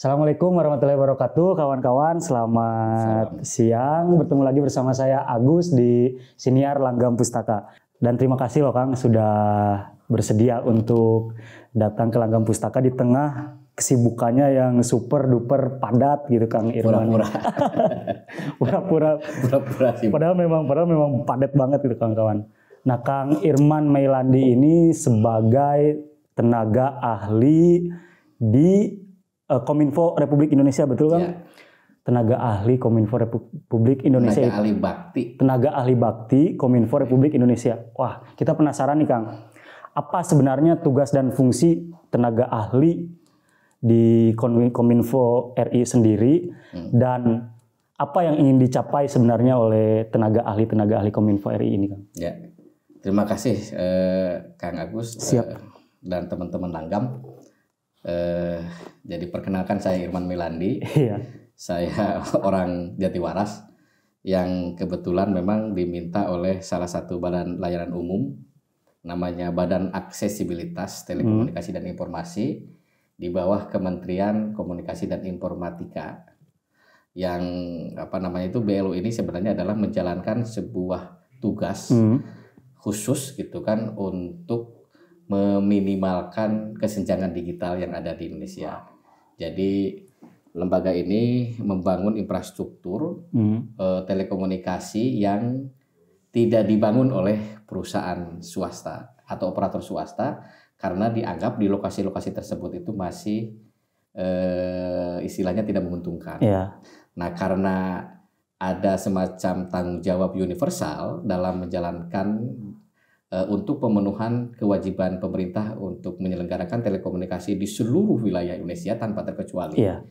Assalamualaikum warahmatullahi wabarakatuh, kawan-kawan. Selamat siang. Bertemu lagi bersama saya Agus di Siniar Langgam Pustaka. Dan terima kasih loh Kang sudah bersedia untuk datang ke Langgam Pustaka di tengah kesibukannya yang super duper padat gitu Kang Irman. Pura-pura sih. Padahal memang padat banget gitu kawan-kawan. Nah, Kang Irman Meilandi ini sebagai tenaga ahli di Kominfo Republik Indonesia, betul kan? Ya. Tenaga ahli Kominfo Republik Indonesia. Tenaga ahli bakti Kominfo Republik Indonesia. Wah, kita penasaran nih Kang. Apa sebenarnya tugas dan fungsi tenaga ahli di Kominfo RI sendiri dan apa yang ingin dicapai sebenarnya oleh tenaga ahli Kominfo RI ini Kang? Ya, terima kasih Kang Agus. Siap. Dan teman-teman Langgam. Jadi perkenalkan saya Irman Meilandi. Iya. Saya orang Jatiwaras yang kebetulan memang diminta oleh salah satu badan layanan umum namanya Badan Aksesibilitas Telekomunikasi dan Informasi di bawah Kementerian Komunikasi dan Informatika. Yang itu BLU ini sebenarnya adalah menjalankan sebuah tugas khusus gitu kan untuk meminimalkan kesenjangan digital yang ada di Indonesia. Jadi lembaga ini membangun infrastruktur telekomunikasi yang tidak dibangun oleh perusahaan swasta atau operator swasta karena dianggap di lokasi-lokasi tersebut itu masih istilahnya tidak menguntungkan. Yeah. Nah, karena ada semacam tanggung jawab universal dalam menjalankan untuk pemenuhan kewajiban pemerintah untuk menyelenggarakan telekomunikasi di seluruh wilayah Indonesia tanpa terkecuali. Yeah.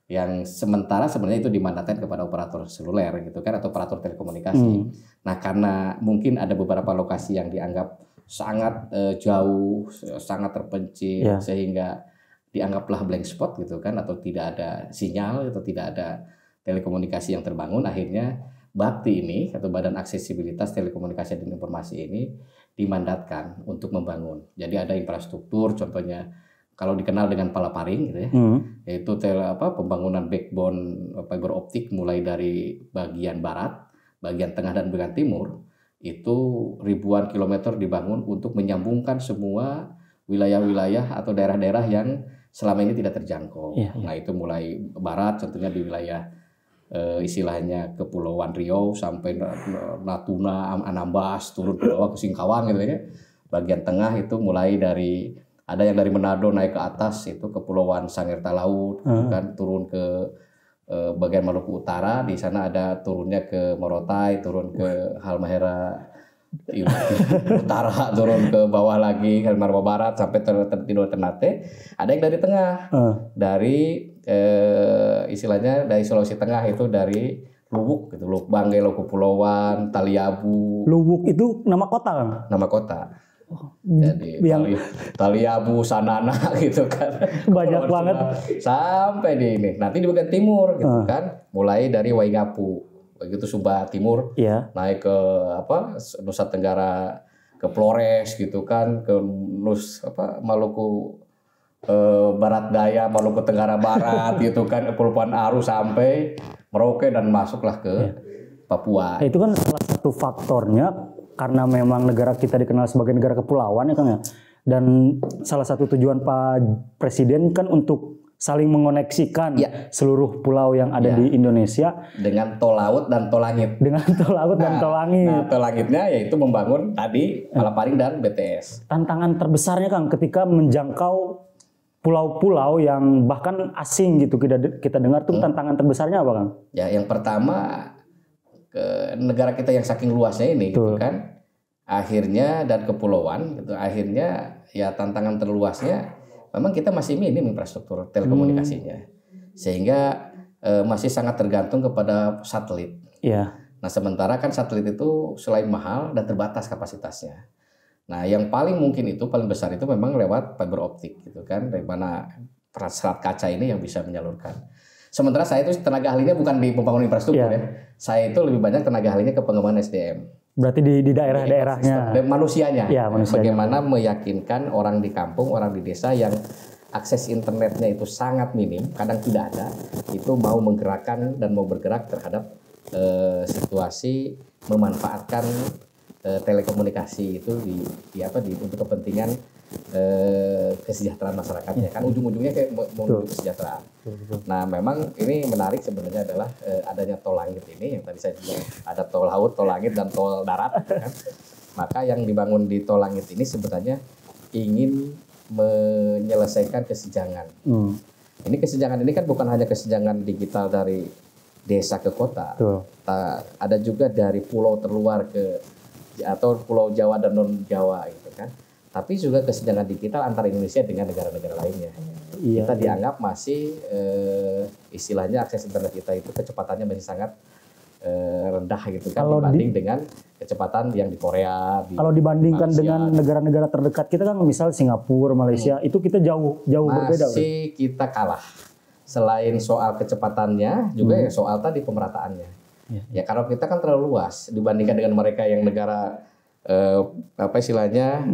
Yang sementara sebenarnya itu dimandatkan kepada operator seluler gitu kan atau operator telekomunikasi. Nah, karena mungkin ada beberapa lokasi yang dianggap sangat jauh, sangat terpencil sehingga dianggaplah blank spot gitu kan atau tidak ada sinyal atau tidak ada telekomunikasi yang terbangun, akhirnya Bakti ini atau Badan Aksesibilitas Telekomunikasi dan Informasi ini dimandatkan untuk membangun. Jadi ada infrastruktur, contohnya kalau dikenal dengan palaparing gitu ya, yaitu pembangunan backbone fiber optik mulai dari bagian barat, bagian tengah dan bagian timur, itu ribuan kilometer dibangun untuk menyambungkan semua wilayah-wilayah atau daerah-daerah yang selama ini tidak terjangkau. Nah, itu mulai barat contohnya di wilayah istilahnya Kepulauan Riau sampai Natuna, Anambas, turun ke bawah ke Singkawang gitu ya. Bagian tengah itu mulai dari ada yang dari Manado naik ke atas itu Kepulauan Sangitta Laut, kan turun ke bagian Maluku Utara, di sana ada turunnya ke Morotai, turun ke Halmahera Utara, turun ke bawah lagi Halmahera Barat sampai tidur Ternate. Ada yang dari tengah, dari istilahnya dari Sulawesi Tengah itu dari Luwuk gitu, Luwuk Banggai, Luwuk Kepulauan, Taliabu. Luwuk itu nama kota kan? Nama kota. Jadi Taliabu, Sanana gitu kan. Banyak banget. Sampai di ini. Nanti di bagian timur gitu kan. Mulai dari Waigapu, begitu Sumba Timur, naik ke Nusa Tenggara, ke Flores gitu kan, ke Maluku Barat Daya, Maluku Tenggara Barat gitu kan, Kepulauan Aru sampai Merauke dan masuklah ke Papua. Itu kan salah satu faktornya karena memang negara kita dikenal sebagai negara kepulauan ya Kang ya. Dan salah satu tujuan Pak Presiden kan untuk saling mengoneksikan seluruh pulau yang ada di Indonesia dengan tol laut dan tol langit. Dengan tol laut dan tol langit. Nah, tol langitnya yaitu membangun tadi palaparing dan BTS. Tantangan terbesarnya Kang ketika menjangkau pulau-pulau yang bahkan asing gitu kita dengar tuh tantangan terbesarnya apa Kang? Ya, yang pertama negara kita yang saking luasnya ini gitu kan, akhirnya dan kepulauan gitu, akhirnya ya tantangan terluasnya memang kita masih minim infrastruktur telekomunikasinya, sehingga masih sangat tergantung kepada satelit. Nah, sementara kan satelit itu selain mahal dan terbatas kapasitasnya. Nah, yang paling mungkin itu paling besar itu memang lewat fiber optik gitu kan, dari mana serat kaca ini yang bisa menyalurkan. Sementara saya itu tenaga ahlinya bukan di pembangunan infrastruktur ya. Saya itu lebih banyak tenaga ahlinya ke pengembangan SDM. Berarti di daerah-daerahnya. Dan manusianya. Ya, manusianya. Bagaimana meyakinkan orang di kampung, orang di desa yang akses internetnya itu sangat minim, kadang tidak ada, itu mau menggerakkan dan mau bergerak terhadap situasi memanfaatkan telekomunikasi itu untuk kepentingan kesejahteraan masyarakatnya, kan ujung-ujungnya kayak menuju kesejahteraan. Nah, memang ini menarik sebenarnya adalah adanya tol langit ini yang tadi saya bilang ada tol laut, tol langit dan tol darat, kan? Maka yang dibangun di tol langit ini sebenarnya ingin menyelesaikan kesenjangan. Ini kesenjangan ini kan bukan hanya kesenjangan digital dari desa ke kota, ada juga dari pulau terluar atau pulau Jawa dan non Jawa gitu kan. Tapi juga kesenjangan digital antara Indonesia dengan negara-negara lainnya. Kita dianggap masih istilahnya akses internet kita itu kecepatannya masih sangat rendah gitu kan dibanding dengan kecepatan yang di Korea. Kalau dibandingkan Malaysia, dengan negara-negara terdekat kita kan misal Singapura, Malaysia itu kita jauh berbeda. Masih kita kalah. Selain soal kecepatannya juga ya soal tadi pemerataannya. Ya kalau kita kan terlalu luas dibandingkan dengan mereka yang negara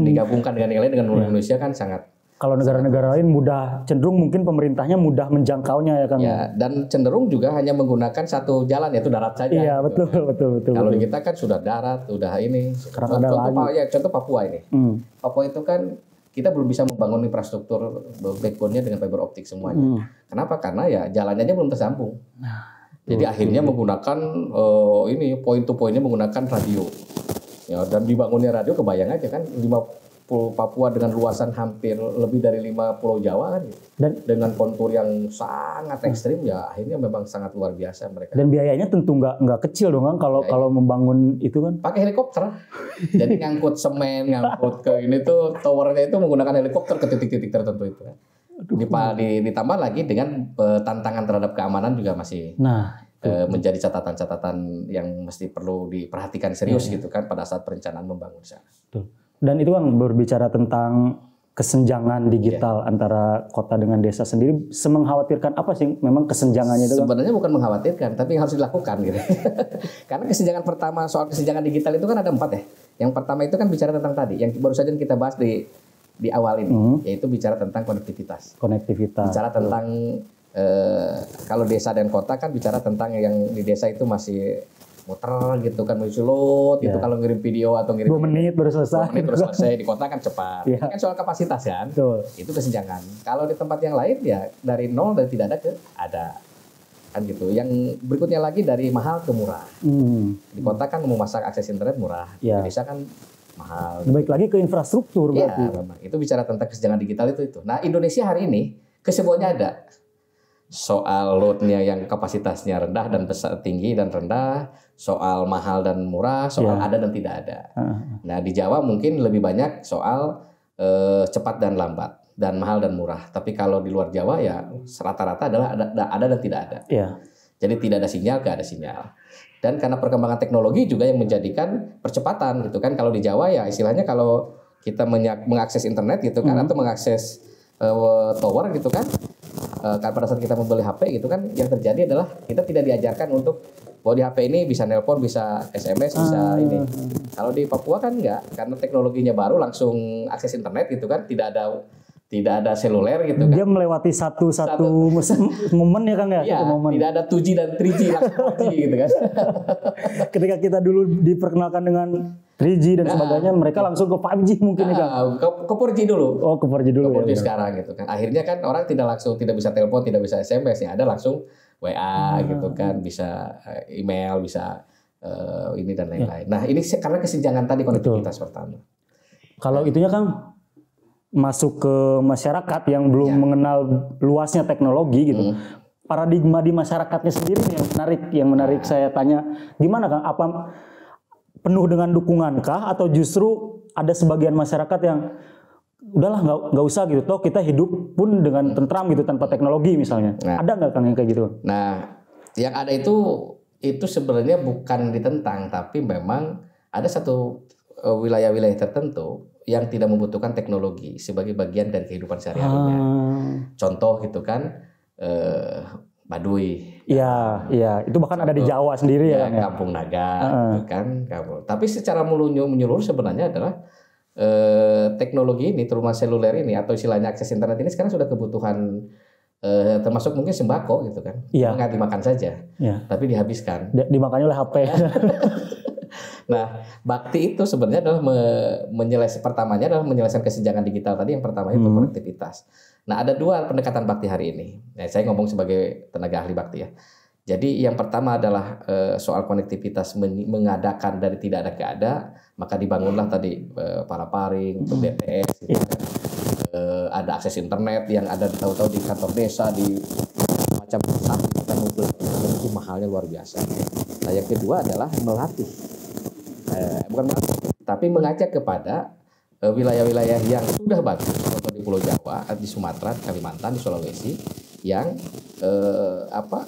digabungkan dengan yang lain dengan Indonesia kan sangat. Kalau negara-negara lain cenderung mungkin pemerintahnya mudah menjangkaunya ya Kang. Ya, dan cenderung juga hanya menggunakan satu jalan yaitu darat saja. Iya, gitu. betul. Kalau di kita kan sudah darat, udah ini. Contoh Papua ini. Papua itu kan kita belum bisa membangun infrastruktur backbone-nya dengan fiber optik semuanya. Kenapa? Karena ya jalannya aja belum tersambung. Jadi akhirnya menggunakan point to point-nya menggunakan radio. Ya, dan dibangunnya radio kebayang aja kan 5 Pulau Papua dengan luasan hampir lebih dari 5 Pulau Jawa kan, dan dengan kontur yang sangat ekstrim ya akhirnya memang sangat luar biasa mereka. Dan biayanya tentu nggak kecil dong Kang kalau membangun itu kan. Pakai helikopter. Jadi ngangkut semen, ngangkut ke ini tuh towernya itu menggunakan helikopter ke titik-titik tertentu itu. Ditambah lagi dengan tantangan terhadap keamanan juga masih menjadi catatan-catatan yang mesti perlu diperhatikan serius gitu kan pada saat perencanaan membangun sana. Dan itu kan berbicara tentang kesenjangan digital antara kota dengan desa sendiri, semengkhawatirkan apa sih memang kesenjangannya itu? Sebenarnya bukan mengkhawatirkan, tapi harus dilakukan gitu. Karena kesenjangan pertama soal kesenjangan digital itu kan ada 4 ya. Yang pertama itu kan bicara tentang tadi, yang baru saja kita bahas di awal ini, yaitu bicara tentang konektivitas. Bicara tentang kalau desa dan kota kan bicara tentang yang di desa itu masih muter gitu kan, mulut gitu kalau ngirim video atau ngirim 2 menit baru selesai. 2 menit baru selesai, di kota kan cepat. Ini kan soal kapasitas kan. Itu kesenjangan. Kalau di tempat yang lain ya dari nol dari tidak ada ke ada. Kan gitu. Yang berikutnya lagi dari mahal ke murah. Di kota kan memasak akses internet murah. Di desa kan mahal. Baik lagi ke infrastruktur berarti. Memang. Itu bicara tentang kesenjangan digital itu. Nah, Indonesia hari ini kesemuanya ada. Soal loadnya yang kapasitasnya rendah dan besar, tinggi dan rendah, soal mahal dan murah, soal ada dan tidak ada. Nah di Jawa mungkin lebih banyak soal cepat dan lambat dan mahal dan murah. Tapi kalau di luar Jawa ya rata-rata adalah ada dan tidak ada. Jadi tidak ada sinyal, gak ada sinyal. Dan karena perkembangan teknologi juga yang menjadikan percepatan gitu kan. Kalau di Jawa ya istilahnya kalau kita mengakses internet gitu kan atau mengakses tower gitu kan. Pada saat kita membeli HP gitu kan, yang terjadi adalah kita tidak diajarkan untuk bahwa di HP ini bisa nelpon, bisa SMS, bisa ini. Kalau di Papua kan enggak, karena teknologinya baru langsung akses internet gitu kan, tidak ada seluler gitu kan. Dia melewati satu momen ya Kang ya? Iya, tidak ada 2G dan 3G langsung 4G gitu kan. Ketika kita dulu diperkenalkan dengan 3G dan sebagainya, mereka langsung ke 5G mungkin ya Kang? Ke 4G dulu. Oh, ke 4G dulu. Ke 4G sekarang gitu kan. Akhirnya kan orang tidak bisa telepon, tidak bisa SMS, ya ada langsung WA gitu kan, bisa email, bisa ini dan lain-lain. Nah, ini karena kesenjangan tadi konektivitas pertama. Kalau itunya Kang masuk ke masyarakat yang belum mengenal luasnya teknologi gitu. Paradigma di masyarakatnya sendiri yang menarik saya tanya, gimana Kang? Apa penuh dengan dukungan kah atau justru ada sebagian masyarakat yang udahlah nggak usah gitu, toh kita hidup pun dengan tentram gitu tanpa teknologi misalnya. Ada nggak Kang yang kayak gitu? Nah, yang ada itu sebenarnya bukan ditentang, tapi memang ada satu wilayah-wilayah tertentu yang tidak membutuhkan teknologi sebagai bagian dari kehidupan sehari-harinya. Contoh gitu kan, Baduy. Iya, itu bahkan ada di Jawa sendiri ya. Kampung Naga, gitu kan. Tapi secara menyeluruh sebenarnya adalah teknologi ini, terutama seluler ini atau istilahnya akses internet ini sekarang sudah kebutuhan termasuk mungkin sembako gitu kan. Iya. Nggak dimakan saja, tapi dihabiskan. Dimakannya oleh HP. Nah, bakti itu sebenarnya adalah pertamanya adalah menyelesaikan kesenjangan digital tadi. Yang pertama itu konektivitas. Nah, ada dua pendekatan bakti hari ini. Nah, saya ngomong sebagai tenaga ahli bakti ya. Jadi yang pertama adalah soal konektivitas mengadakan dari tidak ada ke ada, maka dibangunlah tadi paraparing, BTS, gitu kan. Ada akses internet yang ada tahu-tahu di kantor desa, di macam kita itu mahalnya luar biasa. Nah, yang kedua adalah melatih, bukan melatih, tapi mengajak kepada wilayah-wilayah yang sudah bagus, contoh di Pulau Jawa, di Sumatera, Kalimantan, di Sulawesi, yang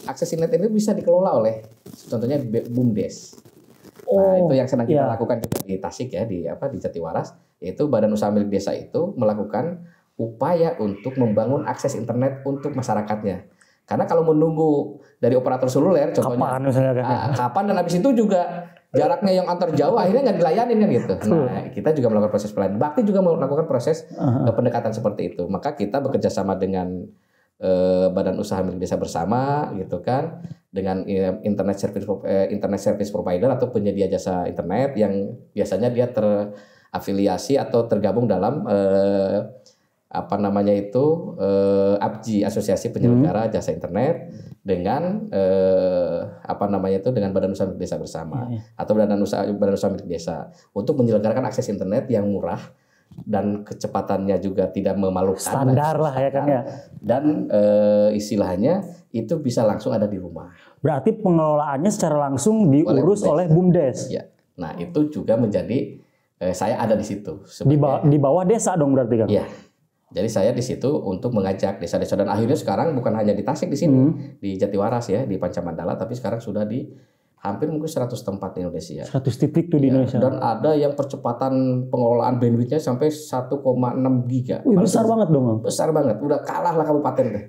akses internet ini bisa dikelola oleh contohnya BUMDes. Nah, itu yang sedang kita lakukan juga di Tasik ya, di Jatiwaras, yaitu Badan Usaha Milik Desa itu melakukan upaya untuk membangun akses internet untuk masyarakatnya. Karena kalau menunggu dari operator seluler, contohnya kapan dan habis itu juga jaraknya yang antar jauh akhirnya nggak dilayani kan gitu. Nah, kita juga melakukan proses pelayanan. Bakti juga melakukan proses pendekatan seperti itu. Maka kita bekerja sama dengan Badan Usaha Milik Desa bersama gitu kan, dengan internet service provider atau penyedia jasa internet yang biasanya dia terafiliasi atau tergabung dalam APJI, Asosiasi Penyelenggara Jasa Internet, dengan dengan Badan Usaha Milik Desa bersama atau Badan Usaha Milik Desa untuk menyelenggarakan akses internet yang murah dan kecepatannya juga tidak memalukan, standar lah ya kan ya, dan istilahnya itu bisa langsung ada di rumah. Berarti pengelolaannya secara langsung diurus oleh BUMDes. Ya. Nah, itu juga menjadi saya ada di situ di bawah desa dong berarti kan? Iya. Jadi saya di situ untuk mengajak desa-desa, dan akhirnya sekarang bukan hanya di Tasik di sini, di Jatiwaras ya, di Pancamandala, tapi sekarang sudah di hampir mungkin 100 tempat di Indonesia. 100 titik tuh di Indonesia. Dan ada yang percepatan pengelolaan bandwidthnya sampai 1,6 giga. Wih, besar banget dong. Besar banget, udah kalah lah kabupaten deh.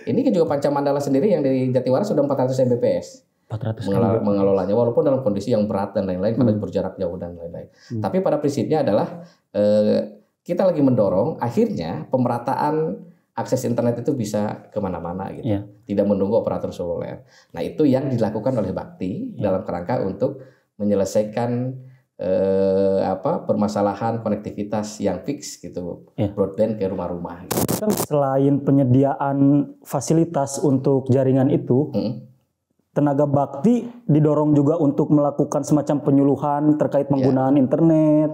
Ini juga Pancamandala sendiri yang di Jatiwaras sudah 400 Mbps. 400 mengelolanya, walaupun dalam kondisi yang berat dan lain-lain karena berjarak jauh dan lain-lain. Tapi pada prinsipnya adalah kita lagi mendorong akhirnya pemerataan akses internet itu bisa kemana-mana gitu, tidak menunggu operator seluler. Nah, itu yang dilakukan oleh Bakti dalam kerangka untuk menyelesaikan permasalahan konektivitas yang fix gitu, broadband ke rumah-rumah. Gitu. Kan selain penyediaan fasilitas untuk jaringan itu, tenaga bakti didorong juga untuk melakukan semacam penyuluhan terkait penggunaan internet.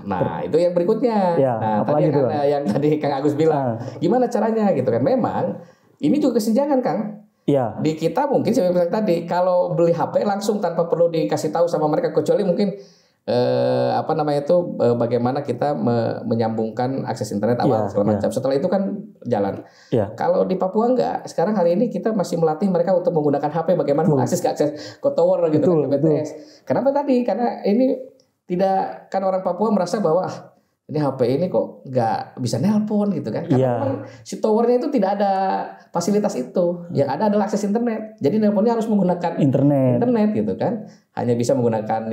Nah, itu yang berikutnya. Nah, tadi yang tadi Kang Agus bilang, gimana caranya gitu kan? Memang ini juga kesenjangan, Kang. Iya. Di kita mungkin saya bilang tadi, kalau beli HP langsung tanpa perlu dikasih tahu sama mereka, kecuali mungkin bagaimana kita menyambungkan akses internet awal segala macam. Setelah itu kan jalan. Kalau di Papua enggak. Sekarang hari ini kita masih melatih mereka untuk menggunakan HP, bagaimana mengakses ke tower gitu kan, ke BTS. Kenapa tadi? Karena ini tidak, kan orang Papua merasa bahwa ini HP ini kok nggak bisa nelpon gitu kan. Karena memang si towernya itu tidak ada fasilitas itu. Yang ada adalah akses internet. Jadi nelponnya harus menggunakan internet gitu kan. Hanya bisa menggunakan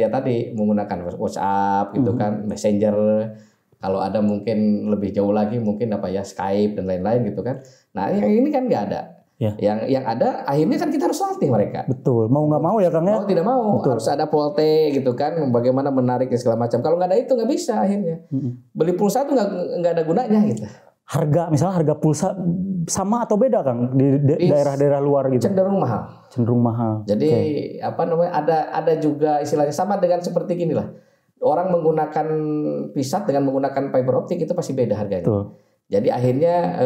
menggunakan WhatsApp gitu kan, Messenger. Kalau ada mungkin lebih jauh lagi mungkin Skype dan lain-lain gitu kan. Nah, yang ini kan nggak ada. Yang ada akhirnya kan kita harus latih mereka. Betul. Mau nggak mau ya Kang ya? Mau tidak mau. Betul. Harus ada Volte gitu kan. Bagaimana menarik dan segala macam. Kalau nggak ada itu nggak bisa akhirnya. Beli pulsa itu nggak ada gunanya gitu. Misalnya harga pulsa sama atau beda Kang di daerah-daerah luar gitu? Cenderung mahal. Jadi ada juga istilahnya sama dengan seperti gini lah. Orang menggunakan pisat dengan menggunakan fiber optik itu pasti beda harganya. Betul. Jadi akhirnya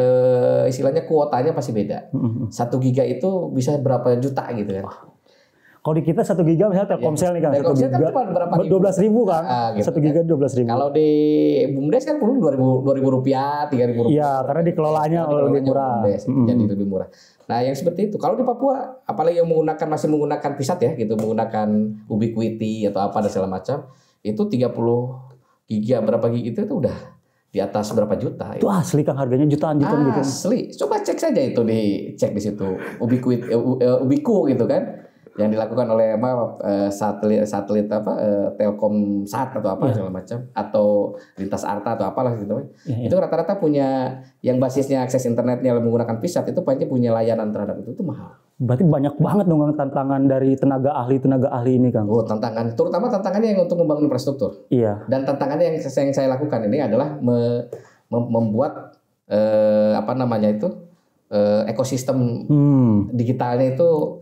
istilahnya kuotanya pasti beda. 1 giga itu bisa berapa juta gitu kan. Kalau di kita 1 giga misalnya Telkomsel nih Kang. Telkomsel kan cuma berapa ribu? 12.000 Kang. Gitu 1 giga 12.000. Kalau di BUMDes kan perlu 2.000 rupiah, 3.000 rupiah. Iya, karena dikelolanya lebih murah. Jadi lebih murah. Nah, yang seperti itu. Kalau di Papua, apalagi yang masih menggunakan pisat ya gitu, menggunakan Ubiquiti atau apa dan segala macam, itu 30 giga berapa giga itu udah di atas berapa juta. Itu asli Kang, harganya jutaan gitu. Asli. Coba cek saja itu, dicek di situ. Ubiku gitu kan. yang dilakukan oleh satelit Telkomsat atau apa segala macam, atau Lintas Arta atau apalah gitu. Itu rata-rata punya yang basisnya akses internetnya menggunakan VSAT, itu pasti punya layanan terhadap itu mahal. Berarti banyak banget dong tantangan dari tenaga ahli ini, Kang. Oh, tantangan, terutama tantangannya yang untuk membangun infrastruktur. Iya. Dan tantangannya yang saya lakukan ini adalah membuat ekosistem digitalnya itu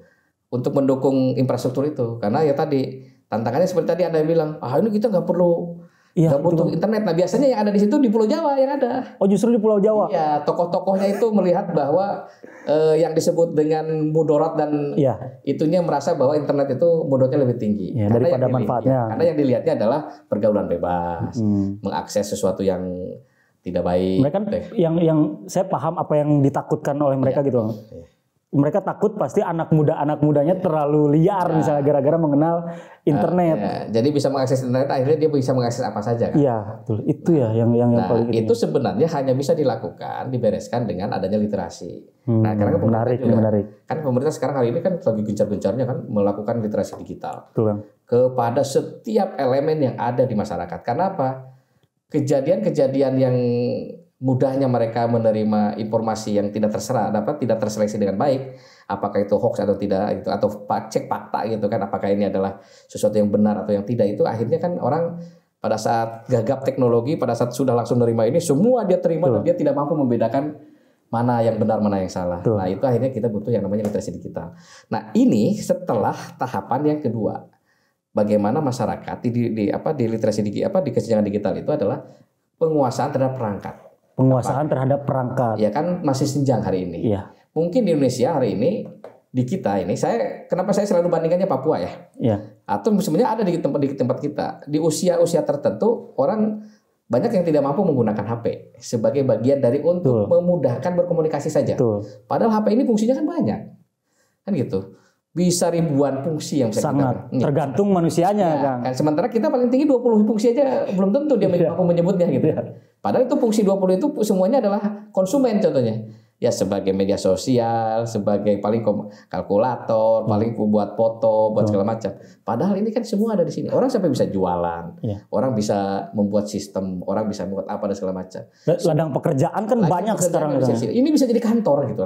untuk mendukung infrastruktur itu. Karena ya tadi tantangannya seperti tadi Anda bilang, ini kita nggak perlu butuh internet. Nah, biasanya yang ada di situ di Pulau Jawa yang ada. Oh, justru di Pulau Jawa. Iya, tokoh-tokohnya itu melihat bahwa yang disebut dengan mudarat dan itunya merasa bahwa internet itu mudaratnya lebih tinggi daripada manfaatnya. Karena yang dilihatnya adalah pergaulan bebas, mengakses sesuatu yang tidak baik. Mereka yang saya paham apa yang ditakutkan oleh mereka gitu. Mereka takut pasti anak mudanya terlalu liar misalnya gara-gara mengenal internet. Jadi bisa mengakses internet, akhirnya dia bisa mengakses apa saja kan? Iya, betul. Itu yang paling itu sebenarnya hanya bisa dilakukan, dibereskan dengan adanya literasi. Nah, karena menarik. Kan pemerintah sekarang hari ini kan lagi gencar-gencarnya kan melakukan literasi digital. Betul, Bang. Kepada setiap elemen yang ada di masyarakat. Karena apa? Kejadian-kejadian yang mudahnya mereka menerima informasi yang tidak terseleksi dengan baik, apakah itu hoax atau tidak, itu atau cek fakta gitu kan, apakah ini adalah sesuatu yang benar atau yang tidak, itu akhirnya kan orang pada saat gagap teknologi, pada saat sudah langsung menerima ini semua dia terima. Dan dia tidak mampu membedakan mana yang benar mana yang salah. Nah, itu akhirnya kita butuh yang namanya literasi digital. Nah, ini setelah tahapan yang kedua, bagaimana masyarakat di literasi di kesenjangan digital itu adalah penguasaan terhadap perangkat. Terhadap perangkat. Ya kan masih senjang hari ini. Iya. Mungkin di Indonesia hari ini, di kita ini, kenapa saya selalu bandingkannya Papua ya? Iya. Atau sebenarnya ada di tempat kita. Di usia-usia tertentu orang banyak yang tidak mampu menggunakan HP sebagai bagian dari untuk memudahkan berkomunikasi saja. Padahal HP ini fungsinya kan banyak. Kan gitu. Bisa ribuan fungsi yang bisa sangat kita tergantung manusianya kan. Sementara kita paling tinggi 20 fungsi aja belum tentu dia mampu menyebutnya gitu. Padahal itu fungsi 20 itu semuanya adalah konsumen contohnya. Ya sebagai media sosial, sebagai paling kalkulator, paling buat foto, buat segala macam. Padahal ini kan semua ada di sini. Orang sampai bisa jualan, orang bisa membuat sistem, orang bisa membuat apa dan segala macam. Ladang pekerjaan kan banyak sekarang. Ini bisa jadi kantor gitu.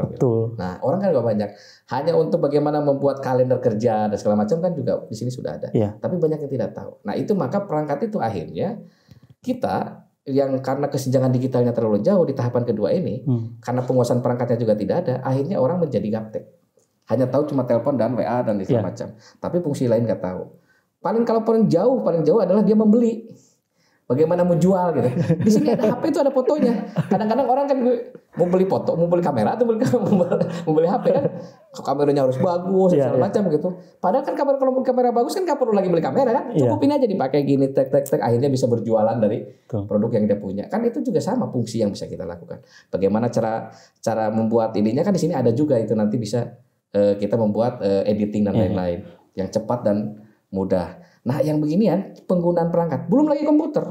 Nah, orang kan juga banyak. Hanya untuk bagaimana membuat kalender kerja dan segala macam kan juga di sini sudah ada. Tapi banyak yang tidak tahu. Nah, itu maka perangkat itu akhirnya kita yang karena kesenjangan digitalnya terlalu jauh di tahapan kedua ini, karena penguasaan perangkatnya juga tidak ada, akhirnya orang menjadi gaptek. Hanya tahu cuma telepon dan WA dan segala macam. Tapi fungsi lain nggak tahu. Paling jauh adalah dia membeli. Bagaimana mau jual gitu. Di sini ada HP itu ada fotonya. Kadang-kadang orang kan mau beli foto, mau beli kamera atau mau beli HP kan, kameranya harus bagus segala macam gitu. Padahal kan kalau kamera bagus kan nggak perlu lagi beli kamera kan, cukup ini aja dipakai gini tek akhirnya bisa berjualan dari produk yang dia punya. Kan itu juga sama fungsi yang bisa kita lakukan. Bagaimana cara membuat ininya kan di sini ada juga itu nanti bisa kita membuat editing dan lain-lain yang cepat dan mudah. Nah, yang beginian penggunaan perangkat, belum lagi komputer.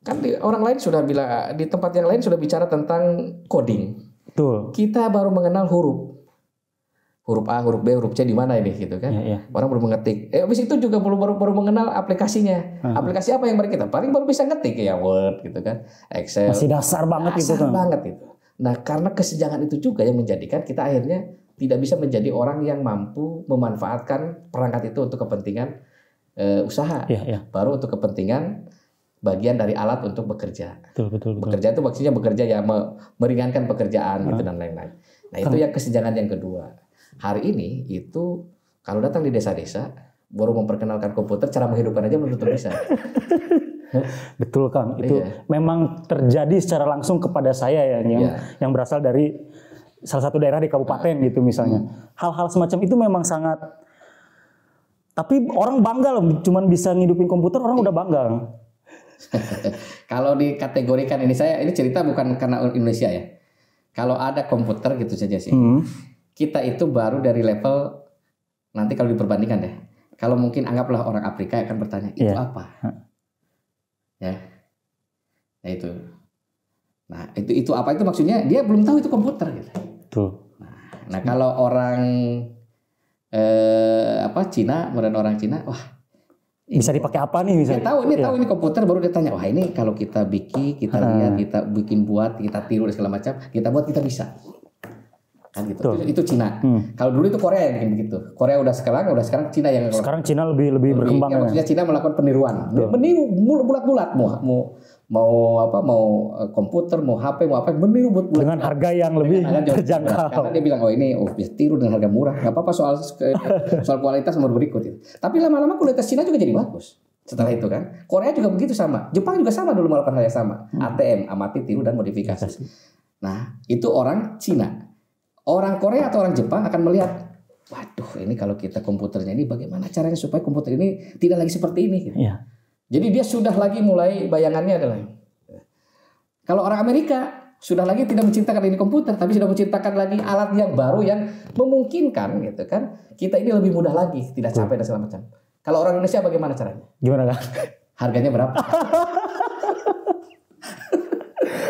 Kan orang lain sudah bilang, di tempat yang lain sudah bicara tentang coding. Betul. Kita baru mengenal huruf A, huruf B, huruf C di mana ini gitu kan. Orang baru mengetik. Habis itu juga baru mengenal aplikasinya. Aplikasi apa yang kita paling baru bisa ngetik ya, Word gitu kan, Excel. Masih dasar banget gitu kan. Nah, karena kesenjangan itu juga yang menjadikan kita akhirnya tidak bisa menjadi orang yang mampu memanfaatkan perangkat itu untuk kepentingan usaha. Baru untuk kepentingan bagian dari alat untuk bekerja. Betul. Bekerja itu maksudnya bekerja ya meringankan pekerjaan gitu dan lain-lain. Nah, itu yang kesenjangan yang kedua. Hari ini itu kalau datang di desa-desa baru memperkenalkan komputer, cara menghidupkan aja belum tentu bisa. Betul, Kang. Itu memang terjadi secara langsung kepada saya yang berasal dari salah satu daerah di kabupaten gitu misalnya. Hal-hal semacam itu memang sangat, tapi orang bangga loh, cuman bisa ngidupin komputer, orang udah bangga. Kalau dikategorikan ini cerita bukan karena Indonesia ya. Kalau ada komputer gitu saja sih. Kita itu baru dari level, nanti kalau diperbandingkan deh. Kalau mungkin anggaplah orang Afrika akan bertanya, itu apa? Ya. Nah itu. Nah, itu apa itu maksudnya? Dia belum tahu itu komputer gitu. Tuh. Nah, kalau orang Cina, kemudian orang Cina, wah Bisa dipakai apa nih dia misalnya? tahu ini komputer, baru dia tanya, wah ini kalau kita bikin, kita lihat, kita bikin buat, kita tiru dan segala macam, kita buat, kita bisa. Kan gitu. Itu Cina. Kalau dulu itu Korea yang bikin begitu. Korea udah sekarang Cina yang Sekarang Cina lebih berkembang. Maksudnya Cina melakukan peniruan. Meniru bulat-bulat mau komputer, mau HP, mau apa, meniru bulat-bulat Dengan harga yang lebih terjangkau. Karena dia bilang, ini bisa tiru dengan harga murah. Gak apa-apa soal kualitas nomor berikut itu. Tapi lama-lama kualitas Cina juga jadi bagus. Setelah itu kan, Korea juga begitu sama. Jepang juga sama dulu melakukan hal yang sama. ATM, amati, tiru, dan modifikasi. Nah, itu orang Cina. Orang Korea atau orang Jepang akan melihat, waduh ini kalau kita komputernya ini bagaimana caranya supaya komputer ini tidak lagi seperti ini. Gitu. Iya. Jadi dia sudah lagi mulai bayangannya adalah, kalau orang Amerika sudah lagi tidak menciptakan ini komputer, tapi sudah menciptakan lagi alat yang baru yang memungkinkan gitu kan, kita ini lebih mudah lagi, tidak capek dan segala macam. Kalau orang Indonesia bagaimana caranya? Gimana kan? Harganya berapa?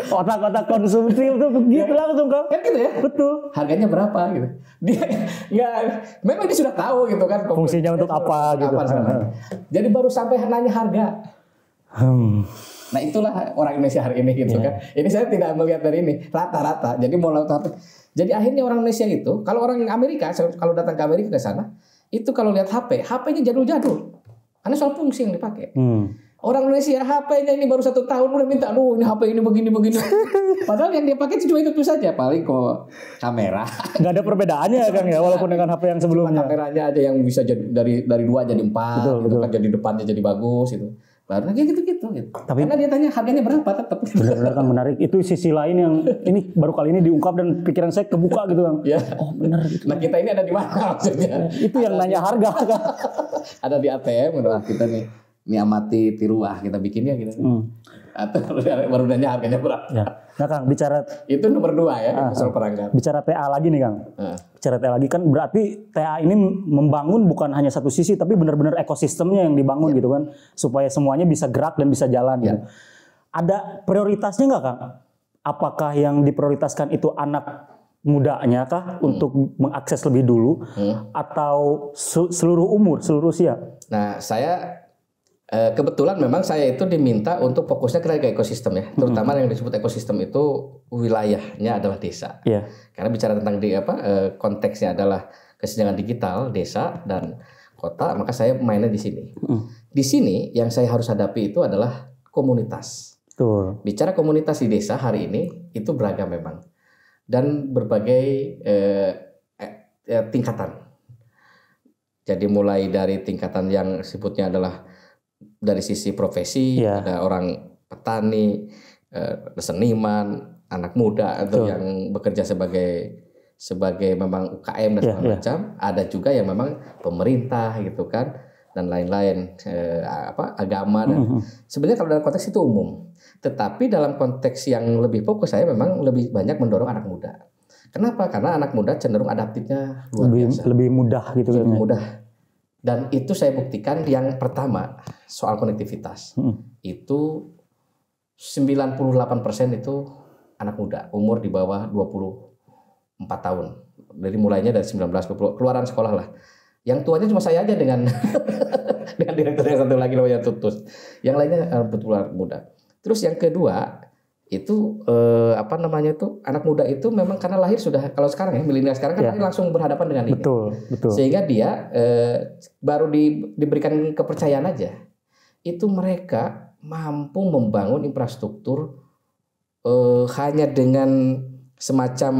Otak-otak konsumsi itu begitu langsung kan? Kan gitu ya? Betul. Harganya berapa gitu? Dia nggak, memang dia sudah tahu gitu kan. Fungsinya untuk apa gitu. Jadi baru sampai nanya harga. Nah itulah orang Indonesia hari ini gitu kan. Ini saya tidak melihat dari ini rata-rata. Jadi mau lakukan. Jadi akhirnya orang Indonesia itu, kalau orang Amerika, kalau datang ke Amerika ke sana, itu kalau lihat HP-nya jadul-jadul. Karena soal fungsi yang dipakai. Orang Indonesia HP-nya ini baru 1 tahun udah minta, aduh ini HP ini begini. Padahal yang dia pakai cuma itu saja, paling kok kamera. Nggak ada perbedaannya kan ya, walaupun dengan HP yang sebelumnya. Cuma kameranya aja yang bisa jadi dari 2 jadi 4, betul. Kan jadi depannya jadi bagus itu. Baru kayak gitu. Tapi karena dia tanya harganya berapa tetap. Benar-benar kan menarik. Itu sisi lain yang ini baru kali ini diungkap dan pikiran saya kebuka gitu kan. Ya. Oh benar gitu. Nah kita ini ada di mana maksudnya? Itu yang nanya harga kan. Ada di ATM, udah kita nih. Ini amati tiru kita bikinnya gitu. Atau baru nanya harganya berapa. Ya. Nah Kang, bicara itu nomor 2 ya, soal perangkat. Bicara TA lagi nih Kang. Bicara TA lagi kan berarti TA ini membangun bukan hanya satu sisi tapi benar-benar ekosistemnya yang dibangun gitu kan supaya semuanya bisa gerak dan bisa jalan gitu. Ada prioritasnya nggak Kang? Apakah yang diprioritaskan itu anak mudanya kah untuk mengakses lebih dulu atau seluruh umur, seluruh usia? Nah, saya kebetulan memang saya itu diminta untuk fokusnya ke ekosistem ya, terutama yang disebut ekosistem itu wilayahnya adalah desa. Karena bicara tentang konteksnya adalah kesenjangan digital desa dan kota, maka saya mainnya di sini. Di sini yang saya harus hadapi itu adalah komunitas. Bicara komunitas di desa hari ini itu beragam memang dan berbagai tingkatan. Jadi mulai dari tingkatan yang sebutnya adalah dari sisi profesi, ada orang petani, seniman, anak muda atau yang bekerja sebagai memang UKM dan segala macam. Ada juga yang memang pemerintah gitu kan dan lain-lain, agama dan sebenarnya kalau dalam konteks itu umum. Tetapi dalam konteks yang lebih fokus saya memang lebih banyak mendorong anak muda. Kenapa? Karena anak muda cenderung adaptifnya luar biasa. Lebih mudah gitu. Lebih mudah. Dan itu saya buktikan yang pertama soal konektivitas. Itu 98% itu anak muda, umur di bawah 24 tahun. Dari mulainya dari 19 keluaran sekolah lah. Yang tuanya cuma saya aja dengan dengan direktur yang satu lagi namanya Tutus. Yang lainnya betul muda. Terus yang kedua itu anak muda itu memang karena lahir sudah, kalau sekarang ya milenial sekarang kan langsung berhadapan dengan ini. Betul. Sehingga dia baru diberikan kepercayaan aja. Itu mereka mampu membangun infrastruktur hanya dengan semacam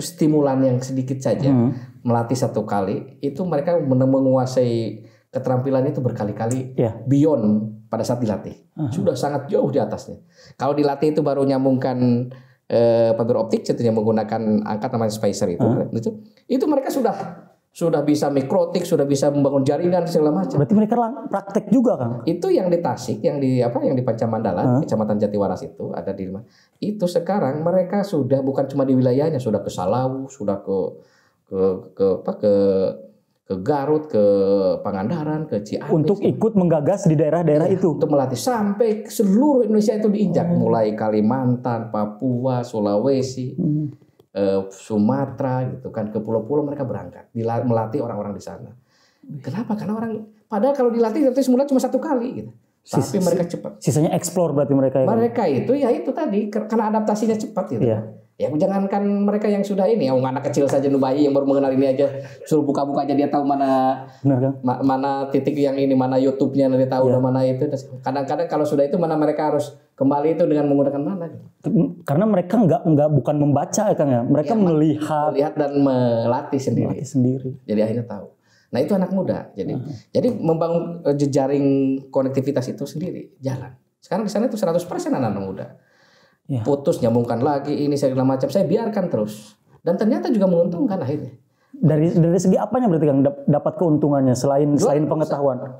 stimulan yang sedikit saja, melatih 1 kali, itu mereka menguasai keterampilan itu berkali-kali beyond pada saat dilatih. Sudah sangat jauh di atasnya. Kalau dilatih itu baru nyambungkan fiber optik, contohnya menggunakan angkat namanya spacer itu mereka sudah bisa mikrotik, sudah bisa membangun jaringan segala macam. Berarti mereka praktek juga kan? Itu yang di Tasik, yang di Pancamandala, Kecamatan Jatiwaras itu ada di itu sekarang mereka sudah bukan cuma di wilayahnya, sudah ke Salawu, sudah ke Garut, ke Pangandaran, ke Ciamis. Untuk ikut menggagas di daerah-daerah itu. Untuk melatih sampai seluruh Indonesia itu diinjak. Mulai Kalimantan, Papua, Sulawesi. Sumatera gitu kan, ke pulau-pulau mereka berangkat melatih orang-orang di sana. Kenapa? Karena padahal kalau dilatih semula cuma 1 kali gitu. Tapi mereka cepat. Sisanya explore berarti mereka ya. Mereka itu ya itu tadi karena adaptasinya cepat gitu. Iya. Ya jangankan mereka yang sudah ini, anak kecil saja bayi yang baru mengenal ini aja suruh buka-buka aja dia tahu mana mana titik yang ini, mana YouTube-nya dia tahu, udah mana itu. Kadang-kadang kalau sudah itu mana mereka harus kembali itu dengan menggunakan mana. Karena mereka bukan membaca ya Kang ya. Mereka melihat dan melatih sendiri. Jadi akhirnya tahu. Nah itu anak muda. Jadi membangun jejaring konektivitas itu sendiri jalan. Sekarang di sana itu 100% anak-anak muda. Ya. Putus nyambungkan lagi ini segala macam, saya biarkan terus. Dan ternyata juga menguntungkan akhirnya. Dari segi apanya berarti Kang dapat keuntungannya selain pengetahuan?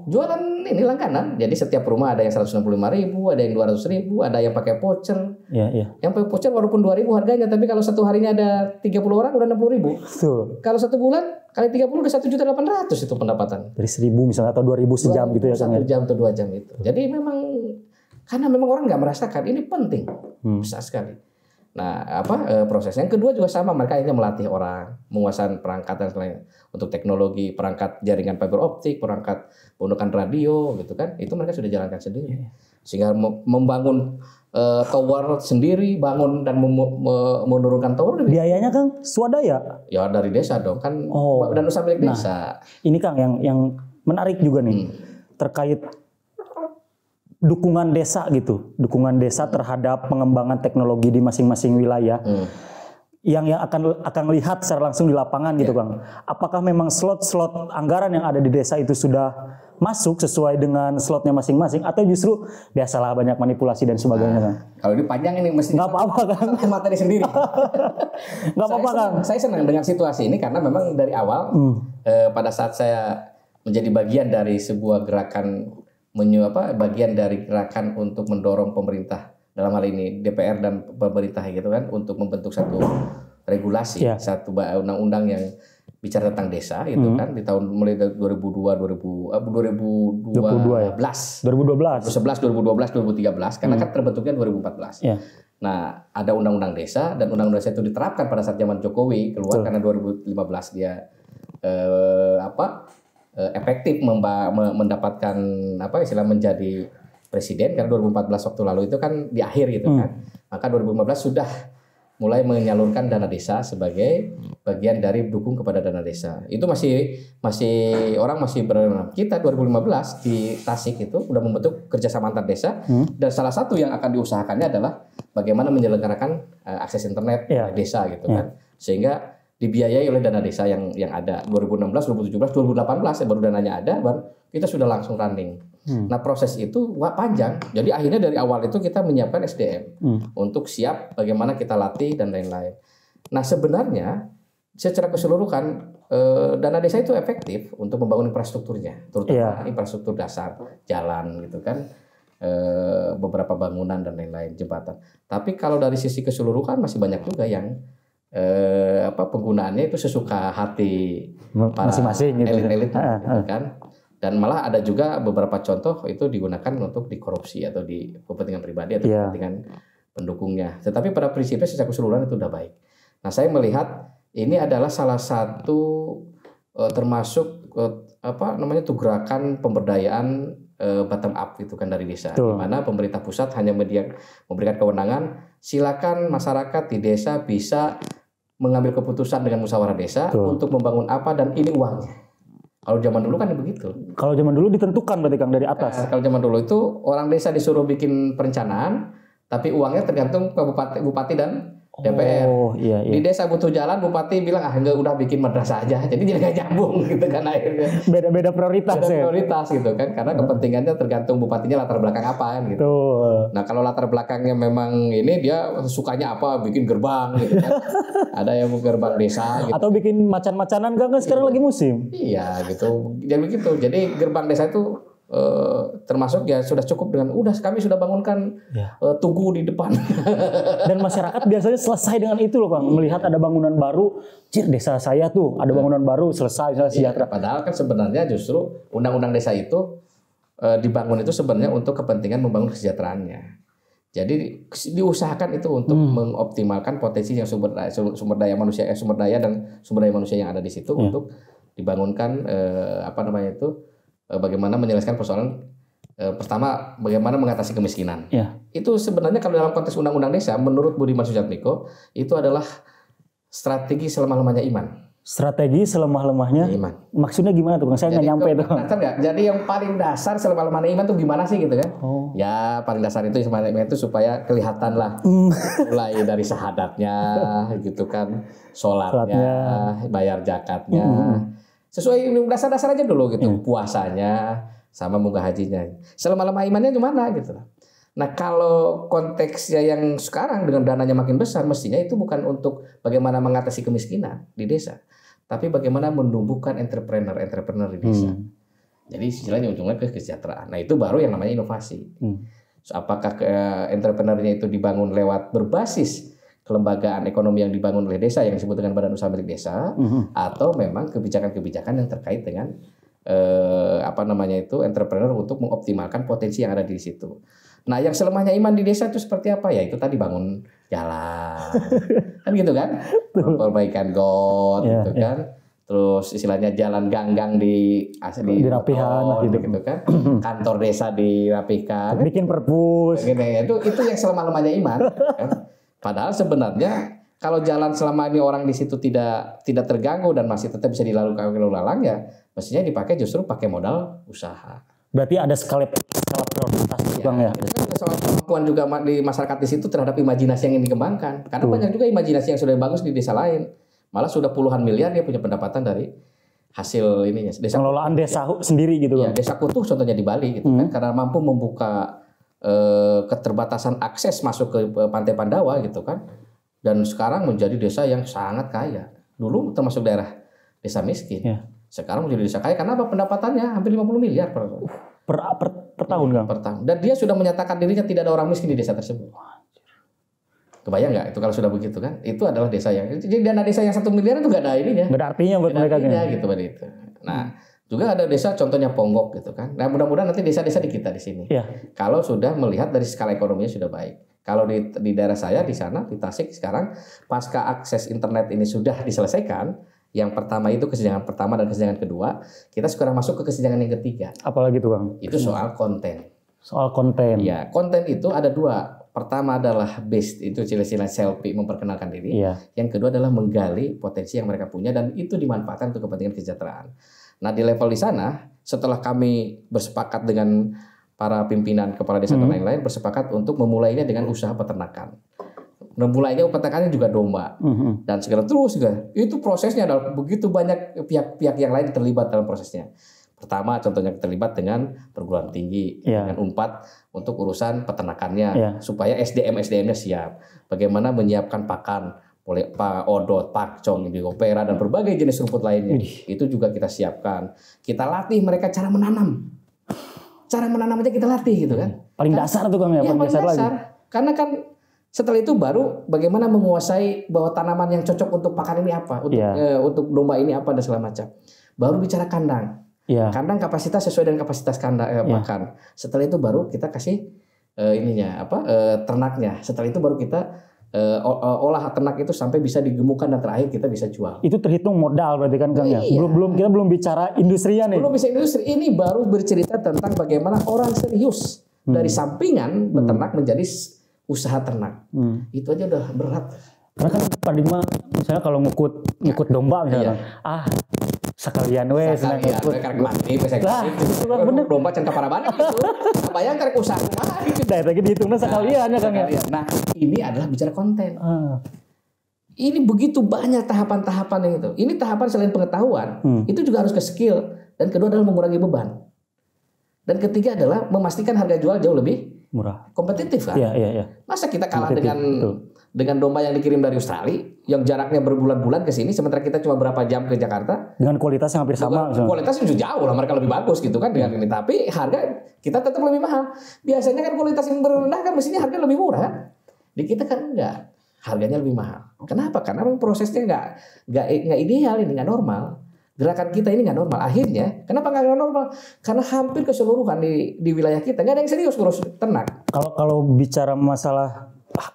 Jualan ini langganan. Jadi setiap rumah ada yang 165.000, ada yang 200.000, ada yang pakai voucher. Iya. Yang pakai voucher walaupun 2.000 harganya, tapi kalau satu harinya ada 30 orang udah 60.000. Betul. Kalau 1 bulan kali 30 udah 1.800.000 itu pendapatan. Dari 1.000 misalnya atau 2.000 sejam gitu ya Kang. 1 jam atau 2 jam itu. Jadi karena memang orang nggak merasakan ini penting, besar sekali. Nah, proses yang kedua juga sama, mereka ini melatih orang, menguasai perangkat dan lain untuk teknologi, perangkat jaringan fiber optik, perangkat menggunakan radio, gitu kan? Itu mereka sudah jalankan sendiri, sehingga membangun tower sendiri, bangun dan menurunkan tower. Biayanya Kang swadaya? Ya dari desa dong kan, dan usaha milik desa. Ini Kang yang menarik juga nih terkait dukungan desa gitu, dukungan desa terhadap pengembangan teknologi di masing-masing wilayah. Yang akan lihat secara langsung di lapangan gitu Kang. Apakah memang slot-slot anggaran yang ada di desa itu sudah masuk sesuai dengan slotnya masing-masing atau justru biasalah banyak manipulasi dan sebagainya Kang? Kalau ini panjang ini mesti nggak apa-apa Kang. Materi sendiri. Nggak apa-apa Kang. Saya senang dengan situasi ini karena memang dari awal pada saat saya menjadi bagian dari sebuah gerakan bagian dari gerakan untuk mendorong pemerintah dalam hal ini DPR dan pemerintah gitu kan untuk membentuk satu regulasi, satu undang-undang yang bicara tentang desa gitu kan di tahun mulai dari 2012 karena kan terbentuknya 2014. Nah, ada undang-undang desa dan undang-undang desa itu diterapkan pada saat zaman Jokowi keluar karena 2015 dia efektif mendapatkan menjadi presiden karena 2014 waktu lalu itu kan di akhir gitu kan. Maka 2015 sudah mulai menyalurkan dana desa sebagai bagian dari dukung kepada dana desa. Itu masih orang masih kita 2015 di Tasik itu udah membentuk kerjasama antar desa dan salah satu yang akan diusahakannya adalah bagaimana menyelenggarakan akses internet desa gitu kan. Sehingga dibiayai oleh dana desa yang ada 2016, 2017, 2018 baru dananya ada, baru kita sudah langsung running. Nah proses itu panjang. Jadi akhirnya dari awal itu kita menyiapkan SDM untuk siap bagaimana kita latih dan lain-lain. Nah sebenarnya secara keseluruhan dana desa itu efektif untuk membangun infrastrukturnya, terutama infrastruktur dasar, jalan gitu kan, beberapa bangunan dan lain-lain, jembatan. Tapi kalau dari sisi keseluruhan masih banyak juga yang penggunaannya itu sesuka hati masing-masing elit-elit gitu kan. Dan malah ada juga beberapa contoh itu digunakan untuk dikorupsi atau di kepentingan pribadi atau kepentingan pendukungnya. Tetapi pada prinsipnya secara keseluruhan itu udah baik. Nah, saya melihat ini adalah salah satu termasuk gerakan pemberdayaan bottom up itu kan dari desa, di mana pemerintah pusat hanya memberikan kewenangan, silakan masyarakat di desa bisa mengambil keputusan dengan musyawarah desa untuk membangun apa dan ini uangnya. Kalau zaman dulu kan begitu. Kalau zaman dulu ditentukan berarti Kang dari atas. Kalau zaman dulu itu orang desa disuruh bikin perencanaan, tapi uangnya tergantung ke bupati dan DPR. Di desa butuh jalan, bupati bilang enggak udah bikin madrasah aja. Jadi dia nggak nyambung gitu kan akhirnya. Beda-beda prioritas. Prioritas gitu kan, karena kepentingannya tergantung bupatinya latar belakang apa gitu. Nah kalau latar belakangnya memang ini dia sukanya apa, bikin gerbang gitu kan. Ada yang gerbang desa gitu. Atau bikin macan-macanan kan sekarang lagi musim. Iya gitu. Jadi begitu. Jadi gerbang desa itu termasuk ya sudah cukup dengan kami sudah bangunkan tugu di depan. Dan masyarakat biasanya selesai dengan itu loh Bang, melihat ada bangunan baru, desa saya tuh ada bangunan baru selesai sejahtera. Padahal kan sebenarnya justru undang-undang desa itu dibangun itu sebenarnya untuk kepentingan membangun kesejahteraannya. Jadi diusahakan itu untuk mengoptimalkan potensi yang sumber daya manusia dan sumber daya manusia yang ada di situ untuk dibangunkan bagaimana menyelesaikan persoalan pertama bagaimana mengatasi kemiskinan. Itu sebenarnya kalau dalam konteks undang-undang desa menurut Budiman Sujatmiko itu adalah strategi selemah-lemahnya iman. Strategi selemah-lemahnya iman. Maksudnya gimana tuh? Saya nggak nyampe itu. Jadi yang paling dasar selemah-lemahnya iman tuh gimana sih gitu kan? Ya paling dasar itu selemah iman itu supaya kelihatan lah. Mulai dari syahadatnya gitu kan, sholatnya, bayar zakatnya. Sesuai dasar-dasar aja dulu gitu. Puasanya sama munggah hajinya. Selemah-lemah imannya gimana gitu. Nah kalau konteksnya yang sekarang dengan dananya makin besar, mestinya itu bukan untuk bagaimana mengatasi kemiskinan di desa, tapi bagaimana menumbuhkan entrepreneur di desa. Jadi istilahnya ujungnya ke kesejahteraan. Nah itu baru yang namanya inovasi. Apakah entrepreneurnya itu dibangun lewat berbasis kelembagaan ekonomi yang dibangun oleh desa yang disebut dengan badan usaha milik desa, atau memang kebijakan-kebijakan yang terkait dengan entrepreneur untuk mengoptimalkan potensi yang ada di situ. Nah, yang selemahnya iman di desa itu seperti apa ya? Itu tadi bangun jalan, kan gitu kan? Perbaikan got, gitu kan? Terus istilahnya jalan ganggang dirapikan, gitu kan? Kantor desa dirapihkan. Bikin perpus. Itu yang selemah-lemahnya iman. Kan? Padahal sebenarnya kalau jalan selama ini orang di situ tidak terganggu dan masih tetap bisa dilalui lalu lalang ya, mestinya dipakai justru pakai modal usaha. Berarti ada skala prioritas ya. Itu kan soal kemampuan juga di masyarakat di situ terhadap imajinasi yang ingin dikembangkan. Karena banyak juga imajinasi yang sudah bagus di desa lain. Malah sudah puluhan miliar dia punya pendapatan dari hasil ininya. Pengelolaan desa sendiri gitu kan. Ya, Desa Kutuh contohnya di Bali gitu kan, karena mampu membuka keterbatasan akses masuk ke Pantai Pandawa gitu kan. Dan sekarang menjadi desa yang sangat kaya. Dulu termasuk daerah desa miskin. Sekarang menjadi desa kaya karena apa? Pendapatannya hampir 50 miliar per tahun kan? Per tahun. Dan dia sudah menyatakan dirinya tidak ada orang miskin di desa tersebut. Kebayang nggak itu kalau sudah begitu kan? Itu adalah desa yang jadi dana desa yang 1 miliar itu nggak ada ininya. Nggak ada artinya buat mereka gitu itu. Nah, juga ada desa contohnya Ponggok gitu kan. Nah, mudah-mudahan nanti desa-desa di kita di sini. Kalau sudah melihat dari skala ekonominya sudah baik. Kalau di daerah saya di sana di Tasik sekarang pasca akses internet ini sudah diselesaikan. Yang pertama itu kesenjangan pertama dan kesenjangan kedua, kita sekarang masuk ke kesenjangan yang ketiga. Apalagi tuh Bang? Itu soal konten. Soal konten. Ya, konten itu ada dua. Pertama adalah based, itu istilah selfie memperkenalkan diri. Yang kedua adalah menggali potensi yang mereka punya dan itu dimanfaatkan untuk kepentingan kesejahteraan. Nah, di level di sana, setelah kami bersepakat dengan para pimpinan kepala desa dan lain-lain bersepakat untuk memulainya dengan usaha peternakan. Mulainya peternakannya juga domba dan segala terus juga. Itu prosesnya adalah begitu banyak pihak-pihak yang lain terlibat dalam prosesnya. Pertama contohnya terlibat dengan perguruan tinggi, dengan Unpad untuk urusan peternakannya supaya SDM-nya siap. Bagaimana menyiapkan pakan, odot, pakcong, indigo pera dan berbagai jenis rumput lainnya. Itu juga kita siapkan. Kita latih mereka cara menanam. Cara menanam aja kita latih gitu kan. Paling dasar tuh Kang ya, paling dasar lagi. Karena kan setelah itu baru bagaimana menguasai bahwa tanaman yang cocok untuk pakan ini apa, untuk domba ini apa dan segala macam. Baru bicara kandang. Kandang kapasitas sesuai dengan kapasitas kandang pakan. Setelah itu baru kita kasih ternaknya. Setelah itu baru kita olah ternak itu sampai bisa digemukkan dan terakhir kita bisa jual. Itu terhitung modal berarti kan Kang ya. Kita belum bicara industrinya nih. Belum bisa industri. Ini baru bercerita tentang bagaimana orang serius dari sampingan beternak menjadi usaha ternak. Itu aja udah berat. Karena kan paradigma misalnya kalau ngikut domba misalnya sekalian bener domba can kaparaban gitu. Kebayang karek usaha kumaha gitu. Da eta ge dihitungna sekalian ya Kang ya. Nah, ini adalah bicara konten. Ini begitu banyak tahapan-tahapan yang itu. Ini tahapan selain pengetahuan, itu juga harus ke skill dan kedua adalah mengurangi beban. Dan ketiga adalah memastikan harga jual jauh lebih murah, kompetitif kan? Iya. Masa kita kalah dengan domba yang dikirim dari Australia yang jaraknya berbulan-bulan ke sini sementara kita cuma berapa jam ke Jakarta dengan kualitas yang hampir sama. Kualitasnya jauh lah, mereka lebih bagus gitu kan dengan ini, tapi harga kita tetap lebih mahal. Biasanya kan kualitas yang rendah kan mestinya harga lebih murah. Di kita kan enggak, harganya lebih mahal. Kenapa? Karena prosesnya enggak ideal, ini enggak normal. Gerakan kita ini nggak normal. Akhirnya, kenapa nggak normal? Karena hampir keseluruhan di wilayah kita nggak ada yang serius ngurus ternak. Kalau bicara masalah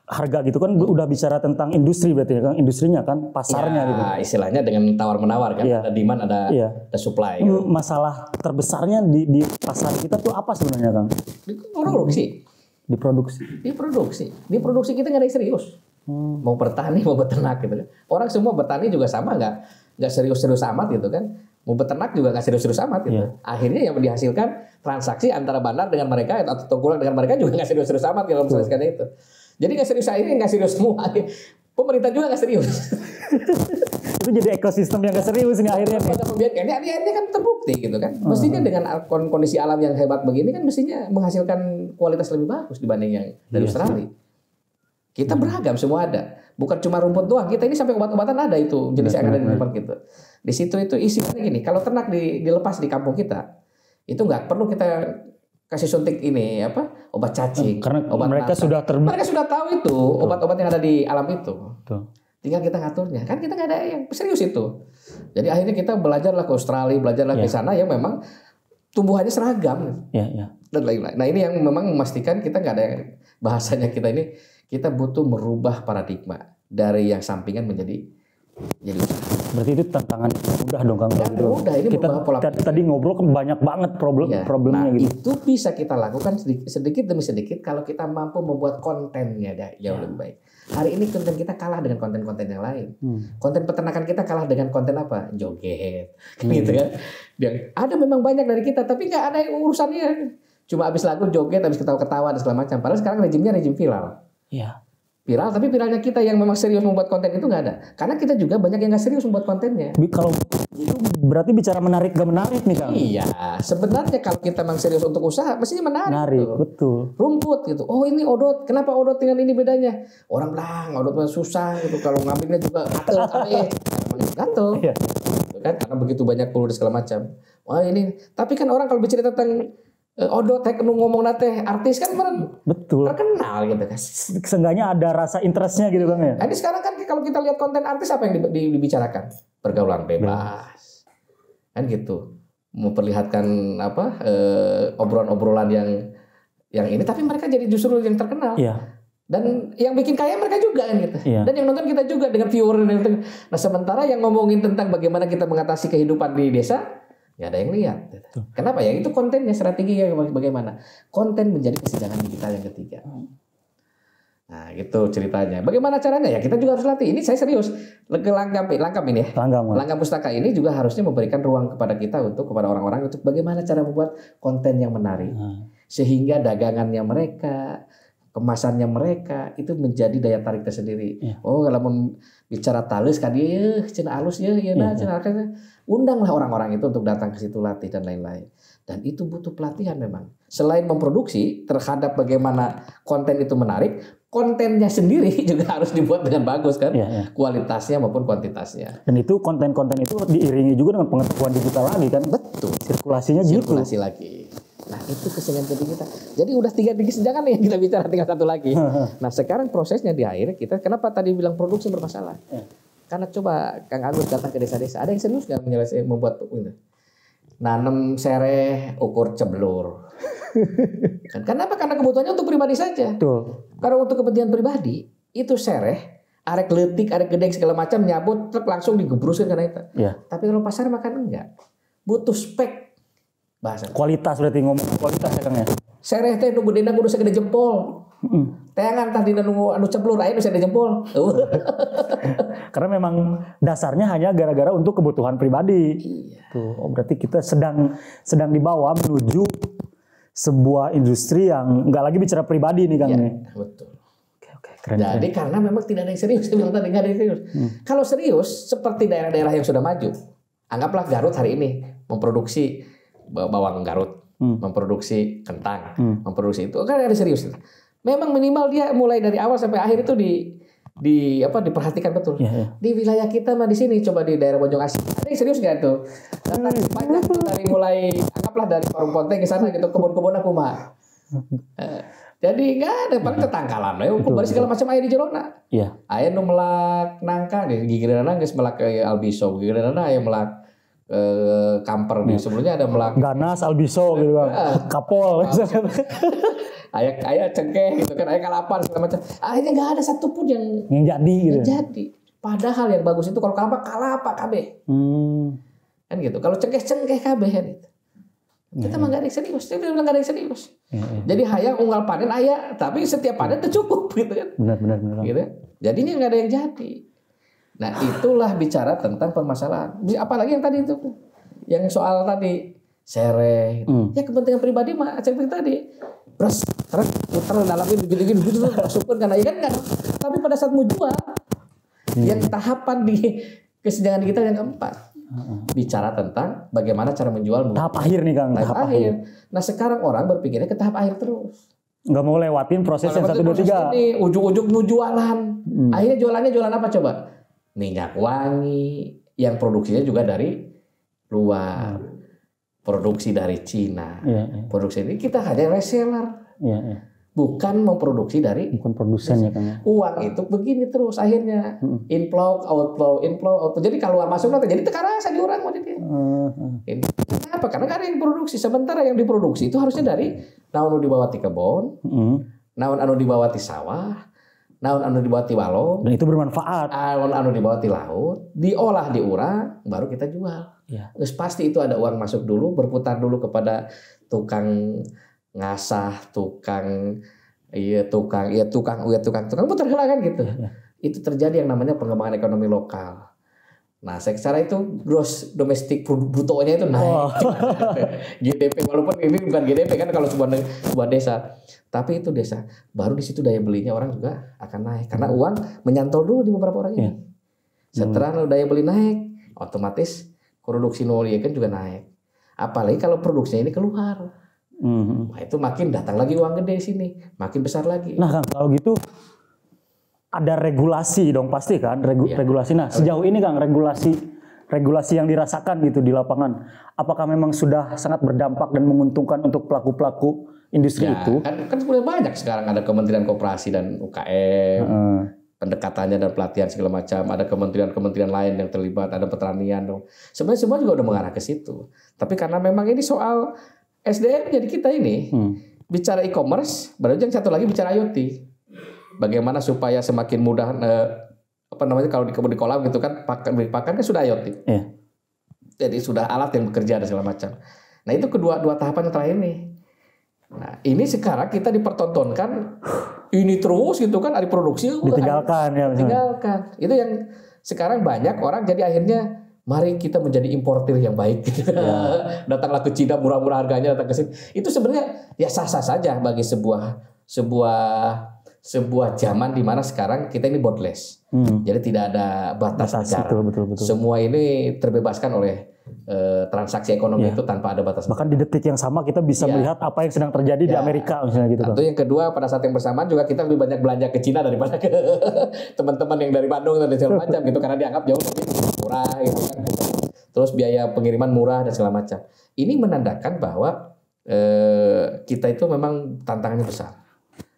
harga gitu kan udah bicara tentang industri berarti ya kan, industrinya kan, pasarnya gitu. Istilahnya dengan tawar menawar kan, ada demand, ada supply. Masalah terbesarnya di pasar kita tuh apa sebenarnya Kang? Di produksi kita nggak ada yang serius. Mau bertani, mau beternak gitu kan. Orang semua bertani juga sama, nggak serius-serius amat gitu kan. Mau beternak juga nggak serius-serius amat gitu. Akhirnya yang dihasilkan transaksi antara bandar dengan mereka atau tengkulak dengan mereka juga nggak serius-serius amat kalau misalnya itu. Jadi nggak serius, akhirnya nggak serius semua. Pemerintah juga nggak serius. Itu jadi ekosistem yang nggak serius nggak akhirnya. Ini kan terbukti gitu kan. Mestinya dengan kondisi alam yang hebat begini kan mestinya menghasilkan kualitas lebih bagus dibanding yang dari Australia. Kita beragam, semua ada. Bukan cuma rumput doang. Kita ini sampai obat-obatan ada itu jenis yang ada di depan kita. Di situ itu isinya gini. Kalau ternak dilepas di kampung kita, itu nggak perlu kita kasih suntik ini obat cacing. Karena obat mereka sudah mereka sudah tahu itu obat-obat yang ada di alam itu. Tinggal kita ngaturnya. Kan kita nggak ada yang serius itu. Jadi akhirnya kita belajarlah ke Australia, belajarlah ke sana yang memang tumbuhannya seragam. Dan lain-lain. Nah ini yang memang memastikan kita nggak ada yang bahasanya kita butuh merubah paradigma dari yang sampingan menjadi jadi usaha. Berarti itu tantangan mudah dong Kang. Mudah, ini kita tadi ngobrol kan banyak banget problemnya gitu. Itu bisa kita lakukan sedikit demi sedikit kalau kita mampu membuat kontennya jauh lebih baik. Hari ini konten kita kalah dengan konten-konten yang lain. Konten peternakan kita kalah dengan konten apa? Joget, gitu kan. Ada memang banyak dari kita, tapi nggak ada yang urusannya. Cuma abis lagu joget, abis ketawa-ketawa dan segala macam. Padahal sekarang rejimnya rejim viral. Viral, tapi viralnya kita yang memang serius membuat konten itu nggak ada. Karena kita juga banyak yang nggak serius membuat kontennya. Kalau itu berarti bicara menarik gak menarik nih Kang? Iya, sebenarnya kalau kita memang serius untuk usaha, mestinya menarik. Betul. Rumput gitu. Oh ini odot, kenapa odot dengan ini bedanya? Orang bilang odot susah gitu. Kalau ngambilnya juga gatel. Kan karena begitu banyak puluh dan segala macam. Wah ini, tapi kan orang kalau bicara tentang odot ngomong nate artis kan betul terkenal gitu kan. Seenggaknya ada rasa interestnya gitu Bang ya. Nah, ini sekarang kan kalau kita lihat konten artis apa yang dibicarakan? Pergaulan bebas. Kan gitu. Memperlihatkan obrolan-obrolan yang ini tapi mereka jadi justru yang terkenal. Dan yang bikin kaya mereka juga kan gitu. Dan yang nonton kita juga dengan viewer. Nah, sementara yang ngomongin tentang bagaimana kita mengatasi kehidupan di desa nggak ada yang lihat. Kenapa ya? Itu kontennya, strateginya bagaimana? Konten menjadi kesenjangan digital yang ketiga. Nah, gitu ceritanya. Bagaimana caranya? Ya kita juga harus latih. Ini saya serius. Langgam ini ya. Langgam pustaka ini juga harusnya memberikan ruang kepada kita kepada orang-orang untuk bagaimana cara membuat konten yang menarik. Sehingga dagangannya mereka, kemasannya mereka itu menjadi daya tarik tersendiri. Oh, kalau mau bicara talus kan dia cina alus undanglah orang-orang itu untuk datang ke situ latih dan lain-lain. Dan itu butuh pelatihan memang. Selain memproduksi terhadap bagaimana konten itu menarik, kontennya sendiri juga harus dibuat dengan bagus kan, kualitasnya maupun kuantitasnya. Dan itu konten-konten itu diiringi juga dengan pengetahuan digital lagi kan. Betul. Sirkulasi lagi. Nah itu kesenjangan kita. Jadi udah 3 kesenjangan nih yang kita bicara, tinggal 1 lagi. Nah sekarang prosesnya di akhir kita, kenapa tadi bilang produksi bermasalah? Karena coba Kang Agus datang ke desa-desa, ada yang serius nggak menyelesaikan membuat ini? Nanam sereh, ukur ceblur. Kenapa? Karena kebutuhannya untuk pribadi saja. Kalau untuk kepentingan pribadi itu sereh, arek letik, arek gedeng segala macam nyabut, truk langsung digebruskan karena itu. Tapi kalau pasar makan enggak, butuh spek. Bahasa kualitas berarti ngomong kualitas ya Kang ya. Sereh teh nu gedena kudu segede jempol. Teangan tah dina nu ceblur aya nu segede jempol. Karena memang dasarnya hanya gara-gara untuk kebutuhan pribadi. Berarti kita sedang dibawa menuju sebuah industri yang enggak lagi bicara pribadi nih Kang. Betul. Keren. Jadi karena memang tidak ada yang serius, saya bilang tadi nggak ada yang serius. Kalau serius seperti daerah-daerah yang sudah maju, anggaplah Garut hari ini memproduksi bawang Garut, memproduksi kentang, memproduksi itu kan ada serius. Memang minimal dia mulai dari awal sampai akhir itu diperhatikan betul. Di wilayah kita mah di sini, coba di daerah Bojong Asih ada yang serius nggak tuh? Banyak tuh dari mulai anggaplah dari Parung Ponteng ke sana gitu, kebun-kebun aku mah. Jadi nggak ada, paling tetangkalan baris segala macam aya di jerona. Aya nu melak nangka di gigireunana geus melak albiso, gigireunana aya melak kamper di sebelumnya ada melak. Ganas, albiso gitu kan. Kapol. Ayah cengkeh gitu kan, ayah kalapan segala macam. Akhirnya nggak ada satupun yang jadi gitu. Jadi. Padahal yang bagus itu kalau kalapa KB. Kan gitu. Kalau cengkeh kabeh kan gitu. Kita mah nggak ada yang serius. Kita bilang nggak ada yang serius. Jadi hayang unggal panen ayah, tapi setiap panen itu cukup gitu kan. Benar. Gitu. Jadinya nggak ada yang jadi. Nah itulah bicara tentang permasalahan. Apalagi yang tadi itu, yang soal tadi sereh. Gitu. Ya kepentingan pribadi mah seperti tadi. Terus putar dalamin gitu masukkan kan kan nggak. Tapi pada saat mau jual, yang tahapan di kesenjangan kita yang keempat. Bicara tentang bagaimana cara menjual. Tahap akhir nih Kang. Tahap akhir. Nah sekarang orang berpikirnya ke tahap akhir terus. Nggak mau lewatin proses yang 1, 2, 3. Ini ujung-ujung mau jualan. Akhirnya jualannya jualan apa coba? Minyak wangi. Yang produksinya juga dari luar. Produksi dari Cina. Produksi ini kita hanya reseller. Bukan memproduksi dari. Bukan produsen ya Kang. Uang itu begini terus akhirnya. Inflow, outflow. Jadi kalau masuk nanti jadi tekarasa di orang. Kenapa? Karena nggak ada yang produksi. Sementara yang diproduksi itu harusnya dari naon anu dibawa ti kebon, naon anu dibawa ti sawah, naon anu dibawa ti walong. Dan itu bermanfaat. Naon anu dibawa ti laut, diolah di urang, baru kita jual. Terus pasti itu ada uang masuk dulu, berputar dulu kepada tukang ngasah, tukang putar heula kan gitu. Itu terjadi yang namanya pengembangan ekonomi lokal. Nah, secara itu gross domestic brutonya itu naik. GDP walaupun ini bukan GDP kan kalau sebuah desa, tapi itu desa. Baru di situ daya belinya orang juga akan naik karena uang menyantol dulu di beberapa orang ini. Setelah daya beli naik, otomatis produksi nolnya kan juga naik. Apalagi kalau produksinya ini keluar. Nah, itu makin datang lagi uang gede sini, makin besar lagi. Nah, Kang, kalau gitu ada regulasi dong pasti kan, regulasi. Nah, sejauh ini Kang regulasi yang dirasakan gitu di lapangan, apakah memang sudah sangat berdampak dan menguntungkan untuk pelaku-pelaku industri itu? Kan sebenarnya banyak sekarang ada Kementerian Koperasi dan UKM, pendekatannya dan pelatihan segala macam, ada kementerian lain yang terlibat, ada pertanian dong. Sebenarnya semua juga udah mengarah ke situ. Tapi karena memang ini soal SDM jadi kita ini bicara e-commerce, baru yang satu lagi bicara IoT. Bagaimana supaya semakin mudah kalau di kolam gitu kan pakan kan sudah IoT. Jadi sudah alat yang bekerja dan segala macam. Nah, itu kedua tahapan yang terakhir nih. Nah, ini sekarang kita dipertontonkan ini terus gitu kan, ada produksi ditinggalkan ya. Tinggalkan. Itu yang sekarang banyak orang jadi akhirnya mari kita menjadi importir yang baik gitu. Datanglah ke Cina murah-murah harganya, datang ke sini. Itu sebenarnya ya sah-sah saja bagi sebuah zaman di mana sekarang kita ini borderless. Jadi tidak ada batas negara. Betul. Semua ini terbebaskan oleh transaksi ekonomi itu tanpa ada batas. Bahkan di detik yang sama kita bisa melihat apa yang sedang terjadi di Amerika misalnya gitu. Tentu yang kedua pada saat yang bersamaan juga kita lebih banyak belanja ke Cina daripada ke teman-teman yang dari Bandung dan segala macam gitu karena dianggap jauh lebih murah gitu kan. Terus biaya pengiriman murah dan segala macam. Ini menandakan bahwa kita itu memang tantangannya besar.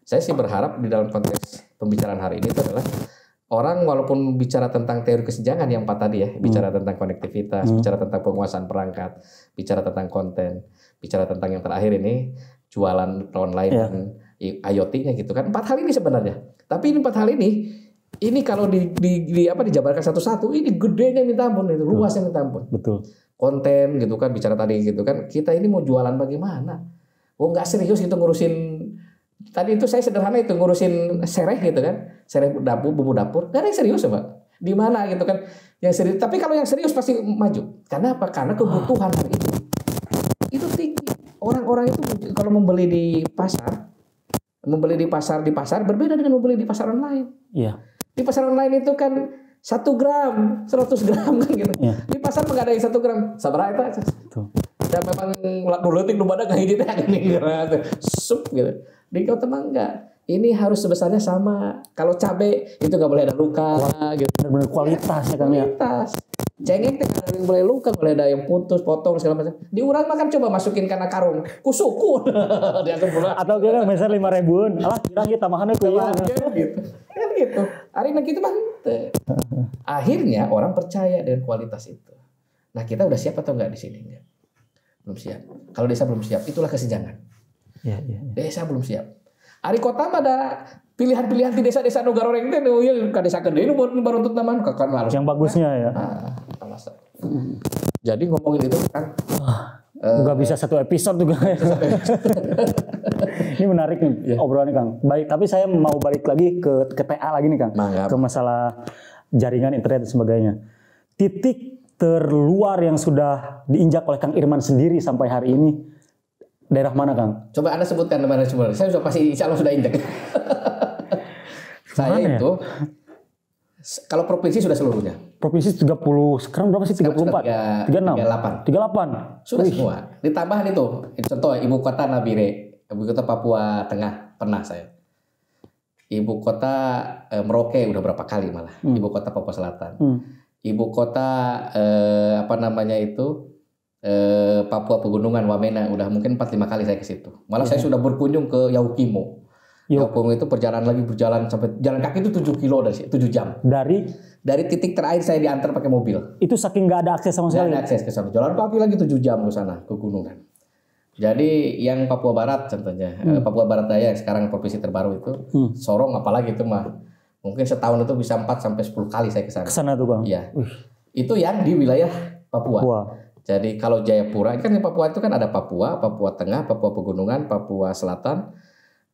Saya sih berharap di dalam konteks pembicaraan hari ini itu adalah orang walaupun bicara tentang teori kesenjangan yang 4 tadi ya, bicara tentang konektivitas, bicara tentang penguasaan perangkat, bicara tentang konten, bicara tentang yang terakhir ini jualan online dan IoT-nya gitu kan. 4 hal ini sebenarnya. Tapi ini 4 hal ini kalau dijabarkan satu-satu ini gedenya minta ampun, itu luasnya minta ampun. Betul. Konten gitu kan, bicara tadi gitu kan, kita ini mau jualan bagaimana? Oh nggak serius gitu ngurusin. Tadi itu saya sederhana itu ngurusin sereh gitu kan, sereh dapur, bumbu dapur, nggak ada yang serius Pak. Di mana gitu kan, yang serius. Tapi kalau yang serius pasti maju. Karena apa? Karena kebutuhan hari ini itu tinggi. Orang-orang itu kalau membeli di pasar berbeda dengan membeli di pasar online. Iya. Di pasar online itu kan 1 gram, 100 gram kan gitu. Di pasar nggak ada yang 1 gram, sabar aja. Dan memang nuletik lu pada kayak gitu sup gitu. Di kau teman enggak. Ini harus sebesarnya sama. Kalau cabai itu nggak boleh ada luka gitu. Benar-benar kualitas ya kan ya. Kualitas. Cengkeh tidak ada yang boleh luka, boleh ada yang putus, potong segala macam. Di urang makan coba masukin karena karung, kusukun. Atau kira misalnya 5.000-an, alah kira kita makannya kuya. Gitu. Kan gitu. Hari ini kita mah. Akhirnya orang percaya dengan kualitas itu. Nah kita udah siap atau enggak di sini? Enggak. Belum siap. Kalau desa belum siap, itulah kesenjangan. Desa belum siap. Ari kota ada pilihan-pilihan di desa-desa nu garoreng teh nu ieu ka desa gede nu baru untuk taman kan harus. Yang bagusnya ya. Jadi ngomongin itu kan nggak bisa satu episode juga. Ini menarik nih obrolannya Kang. Baik, tapi saya mau balik lagi ke TA lagi nih Kang. Ke masalah jaringan internet dan sebagainya. Titik terluar yang sudah diinjak oleh Kang Irman sendiri sampai hari ini daerah mana Kang? Coba Anda sebutkan mana semua. Saya sudah pasti insya Allah sudah injak. Saya ya? itu kalau provinsi sudah seluruhnya. Provinsi 30, sekarang berapa sih? 34? 36? 38. Sudah semua. Ditambahan itu. Contoh ibu kota Nabire, ibu kota Papua Tengah pernah saya. Ibu kota Merauke udah berapa kali malah. Ibu kota Papua Selatan. Ibu kota Papua Pegunungan Wamena udah mungkin 4-5 kali saya ke situ. Malah saya sudah berkunjung ke Yaukimo. Yaukimo itu berjalan sampai jalan kaki itu 7 kilo dari 7 jam. Dari titik terakhir saya diantar pakai mobil. Itu saking nggak ada akses sama sekali. Nggak ada akses ke sana. Jalan kaki lagi 7 jam ke sana ke gunungan. Jadi yang Papua Barat contohnya, Papua Barat Daya sekarang provinsi terbaru itu, Sorong apalagi itu mah. Mungkin setahun itu bisa 4-10 kali saya ke sana. Ke sana tuh Bang. Iya. Itu yang di wilayah Papua. Jadi kalau Jayapura, kan di Papua itu kan ada Papua, Papua Tengah, Papua Pegunungan, Papua Selatan,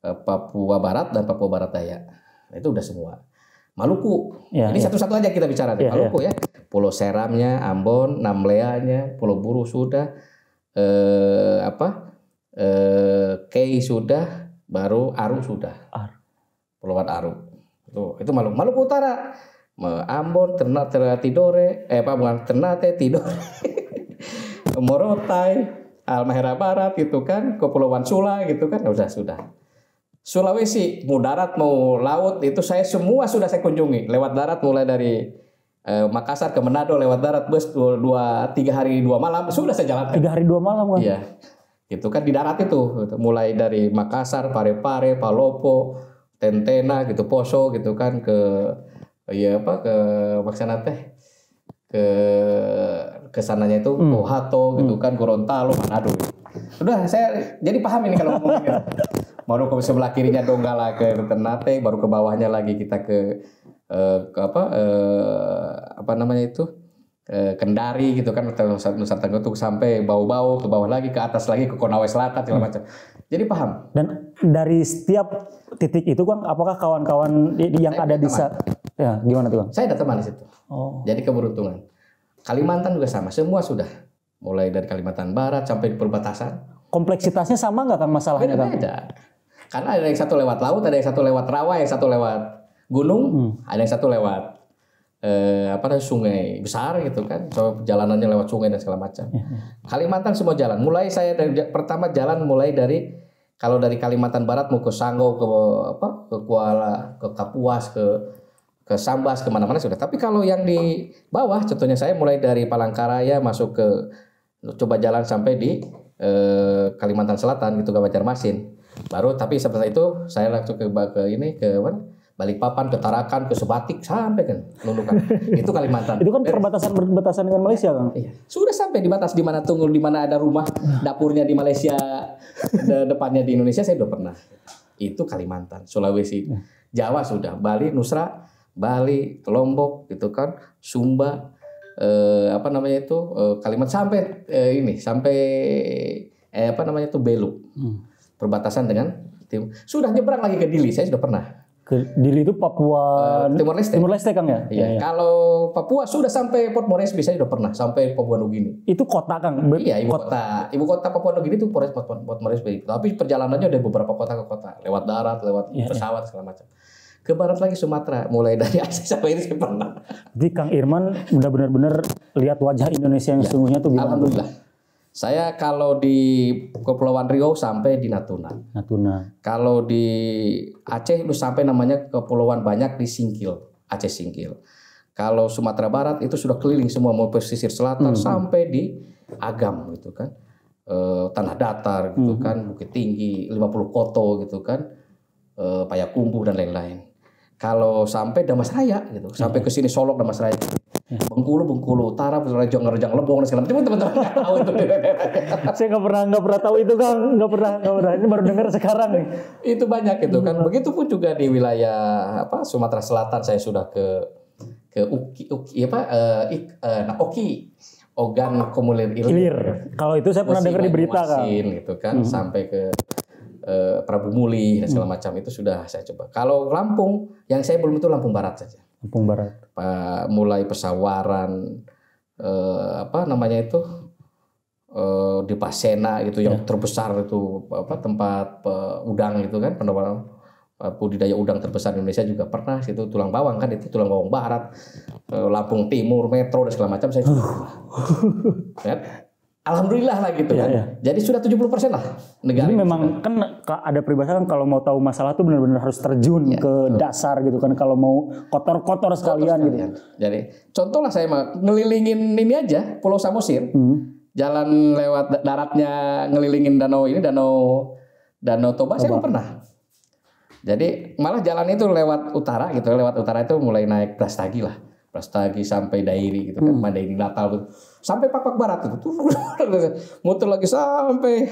Papua Barat dan Papua Barat Daya. Itu udah semua. Maluku. Ini satu-satu aja kita bicara nih. Maluku ya. Pulau Seramnya, Ambon, Namleanya, Pulau Buru sudah, Kei sudah, baru Aru sudah. Pulauan Aru. Itu Maluku. Maluku Utara. Ambon, Ternate, Tidore, Ternate, Tidore. Morotai, Halmahera Barat gitu kan, Kepulauan Sula gitu kan, sudah. Sulawesi, mau darat mau laut itu saya semua sudah saya kunjungi. Lewat darat mulai dari Makassar ke Manado lewat darat bus 3 hari 2 malam sudah saya jalankan. 3 hari 2 malam Bang. Iya. Itu kan di darat itu mulai dari Makassar, Parepare, Palopo, Tentena gitu, Poso gitu kan ke maksana teh ke sananya itu Pohato gitu kan, Gorontalo, Manado. Udah saya jadi paham ini kalau ngomong gitu. Baru ke sebelah kirinya Donggala ke Ternate, baru ke bawahnya lagi kita ke Kendari gitu kan, Nusa Tenggara tuh sampai Bau-Bau, ke bawah lagi ke atas lagi ke Konawe Selatan segala macam. Jadi paham. Dan dari setiap titik itu Bang, apakah kawan-kawan yang ada di ya gimana tuh Bang? Saya ada teman di situ. Jadi keberuntungan. Kalimantan juga sama, semua sudah. Mulai dari Kalimantan Barat sampai di perbatasan. Kompleksitasnya sama nggak Kang masalahnya Kang? Beda. Karena ada yang satu lewat laut, ada yang satu lewat rawa, yang satu lewat gunung, ada yang satu lewat sungai besar gitu kan. So perjalanannya lewat sungai dan segala macam. Kalimantan semua jalan. Mulai saya pertama jalan mulai dari kalau dari Kalimantan Barat mau ke Sanggau ke Kuala, ke Kapuas, ke Sambas, kemana-mana sudah. Tapi kalau yang di bawah, contohnya saya mulai dari Palangkaraya masuk ke coba jalan sampai di Kalimantan Selatan gitu ke Banjarmasin. Baru tapi setelah itu saya langsung ke Balikpapan, ke Tarakan, ke Sebatik sampai kan Nunukan. Itu Kalimantan. Itu kan berbatasan dengan Malaysia Kang. Iya. Sudah sampai di batas di mana ada rumah dapurnya di Malaysia, depannya di Indonesia saya udah pernah. Itu Kalimantan, Sulawesi, Jawa sudah, Bali, Nusra, Bali, Lombok gitu kan, Sumba, Kalimantan sampai Belu. Perbatasan dengan timur. Sudah nyebrang lagi ke Dili, saya sudah pernah. Ke Dili itu Papua Timor Leste Kang ya? Iya. Kalau Papua sudah sampai Port Moresby, saya sudah pernah sampai Papua Nugini. Itu kota Kang? Iya, ibu kota Papua Nugini itu Port Moresby. Tapi perjalanannya dari beberapa kota ke kota, lewat darat, lewat pesawat segala macam. Ke barat lagi Sumatera, mulai dari Aceh sampai ini saya pernah. Jadi Kang Irman udah benar-benar lihat wajah Indonesia yang sesungguhnya tuh gimana? Alhamdulillah. Saya kalau di Kepulauan Riau sampai di Natuna. Kalau di Aceh itu sampai namanya kepulauan banyak di Singkil, Aceh Singkil. Kalau Sumatera Barat itu sudah keliling semua mau pesisir selatan sampai di Agam gitu kan. Tanah datar gitu kan, Bukit Tinggi, 50 Koto gitu kan. Payakumbuh dan lain-lain. Kalau sampai Damasraya gitu, sampai ke sini Solok Damasraya. Bengkulu Utara, Rejang Lebong dan segala macam. Teman-teman nggak tahu itu. Saya nggak pernah tahu itu Kang, nggak pernah. Ini baru dengar sekarang nih. Itu banyak itu kan. Begitupun juga di wilayah Sumatera Selatan saya sudah ke Oki, Ogan Komulir Ilir. Kalau itu saya pernah dengar di berita Kang. Gitu kan, sampai ke Prabu Muli dan segala macam itu sudah saya coba. Kalau Lampung, yang saya belum itu Lampung Barat saja. Lampung Barat. Mulai Pesawaran, di Pasena itu yang terbesar itu tempat udang itu kan, budidaya udang terbesar di Indonesia juga pernah. Itu Tulang Bawang kan, itu Tulang Bawang Barat, Lampung Timur, Metro dan segala macam saya coba. Ya. Alhamdulillah lah gitu kan. Jadi sudah 70% lah negara. Jadi memang kan ada peribahasa kan kalau mau tahu masalah tuh benar-benar harus terjun ke dasar gitu kan. Kalau mau kotor-kotor sekalian gitu. Jadi contoh lah saya ngelilingin ini aja Pulau Samosir. Jalan lewat daratnya ngelilingin Danau Toba saya pernah. Jadi malah jalan itu lewat utara gitu. Lewat utara itu mulai naik Brastagi lah. Brastagi sampai Dairi gitu kan. Dairi Natal tuh. Sampai Pak Barat itu. Muter lagi sampai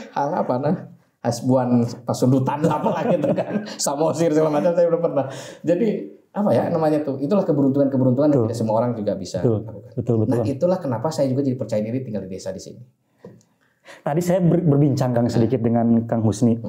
Hasbuan Pasundutan apa gitu kan. Samosir segala macam saya belum pernah. Jadi apa ya namanya tuh? Itulah keberuntungan yang tidak semua orang juga bisa lakukan. Betul. Nah, itulah kenapa saya juga jadi percaya diri tinggal di desa di sini. Tadi saya berbincang Kang sedikit dengan Kang Husni.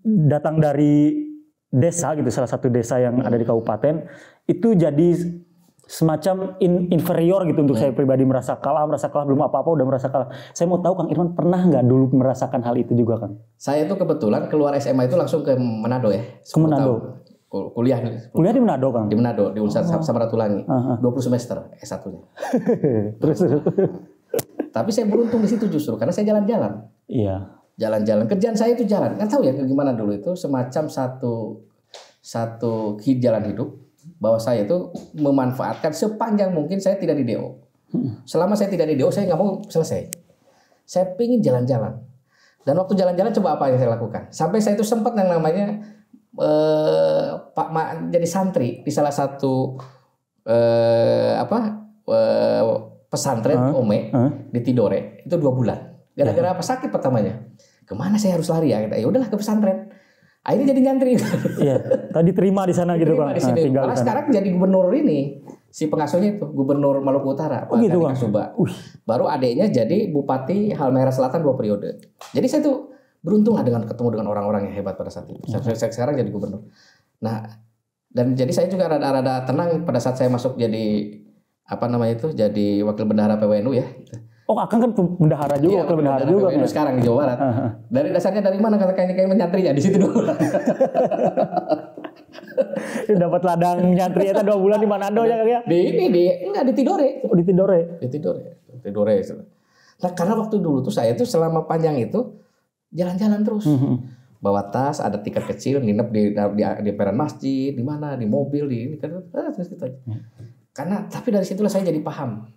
Datang dari desa gitu, salah satu desa yang ada di kabupaten, itu jadi semacam inferior gitu untuk saya pribadi, merasa kalah belum apa-apa udah merasa kalah. Saya mau tahu Kang Irman pernah nggak dulu merasakan hal itu juga Kang? Saya itu kebetulan keluar SMA itu langsung ke Manado ya. Ke Manado. Kuliah di Manado Kang? Di Manado, di Unsur Samratulangi. 20 semester S1-nya. Terus. Tapi saya beruntung di situ justru karena saya jalan-jalan. Iya. Jalan-jalan, kerjaan saya itu jalan. Kan tahu ya gimana dulu itu semacam satu jalan hidup bahwa saya itu memanfaatkan sepanjang mungkin saya tidak di DO. Selama saya tidak di DO saya nggak mau selesai. Saya pengen jalan-jalan. Dan waktu jalan-jalan coba apa yang saya lakukan? Sampai saya itu sempat yang namanya jadi santri di salah satu pesantren Ome di Tidore itu 2 bulan. Gara-gara apa sakit pertamanya? Kemana saya harus lari ya? Ya udahlah ke pesantren. Akhirnya jadi nyantri. Iya, tadi terima di sana gitu Kang. Malah sekarang jadi gubernur ini si pengasuhnya itu gubernur Maluku Utara. Oh gitu Kang. Baru adiknya jadi bupati Halmahera Selatan 2 periode. Jadi saya tuh beruntung lah dengan ketemu dengan orang-orang yang hebat pada saat itu. Saya sekarang jadi gubernur. Nah, dan jadi saya juga rada-rada tenang pada saat saya masuk jadi jadi wakil bendahara PWNU ya. Oh, Akang kan bendahara juga, wakil bendahara juga kan. Sekarang di Jawa Barat. Dari dasarnya dari mana kayaknya menyantrinya di situ 2 bulan. Dapat ladang nyantri eta 2 bulan di Manado ya Kang ya? Di Tidore. Oh, di Tidore. Di Tidore. Nah, karena waktu dulu tuh saya tuh selama panjang itu jalan-jalan terus. Bawa tas, ada tiket kecil, nginep di peron masjid, di mana, di mobil, di ini kan terus gitu aja. Karena tapi dari situlah saya jadi paham.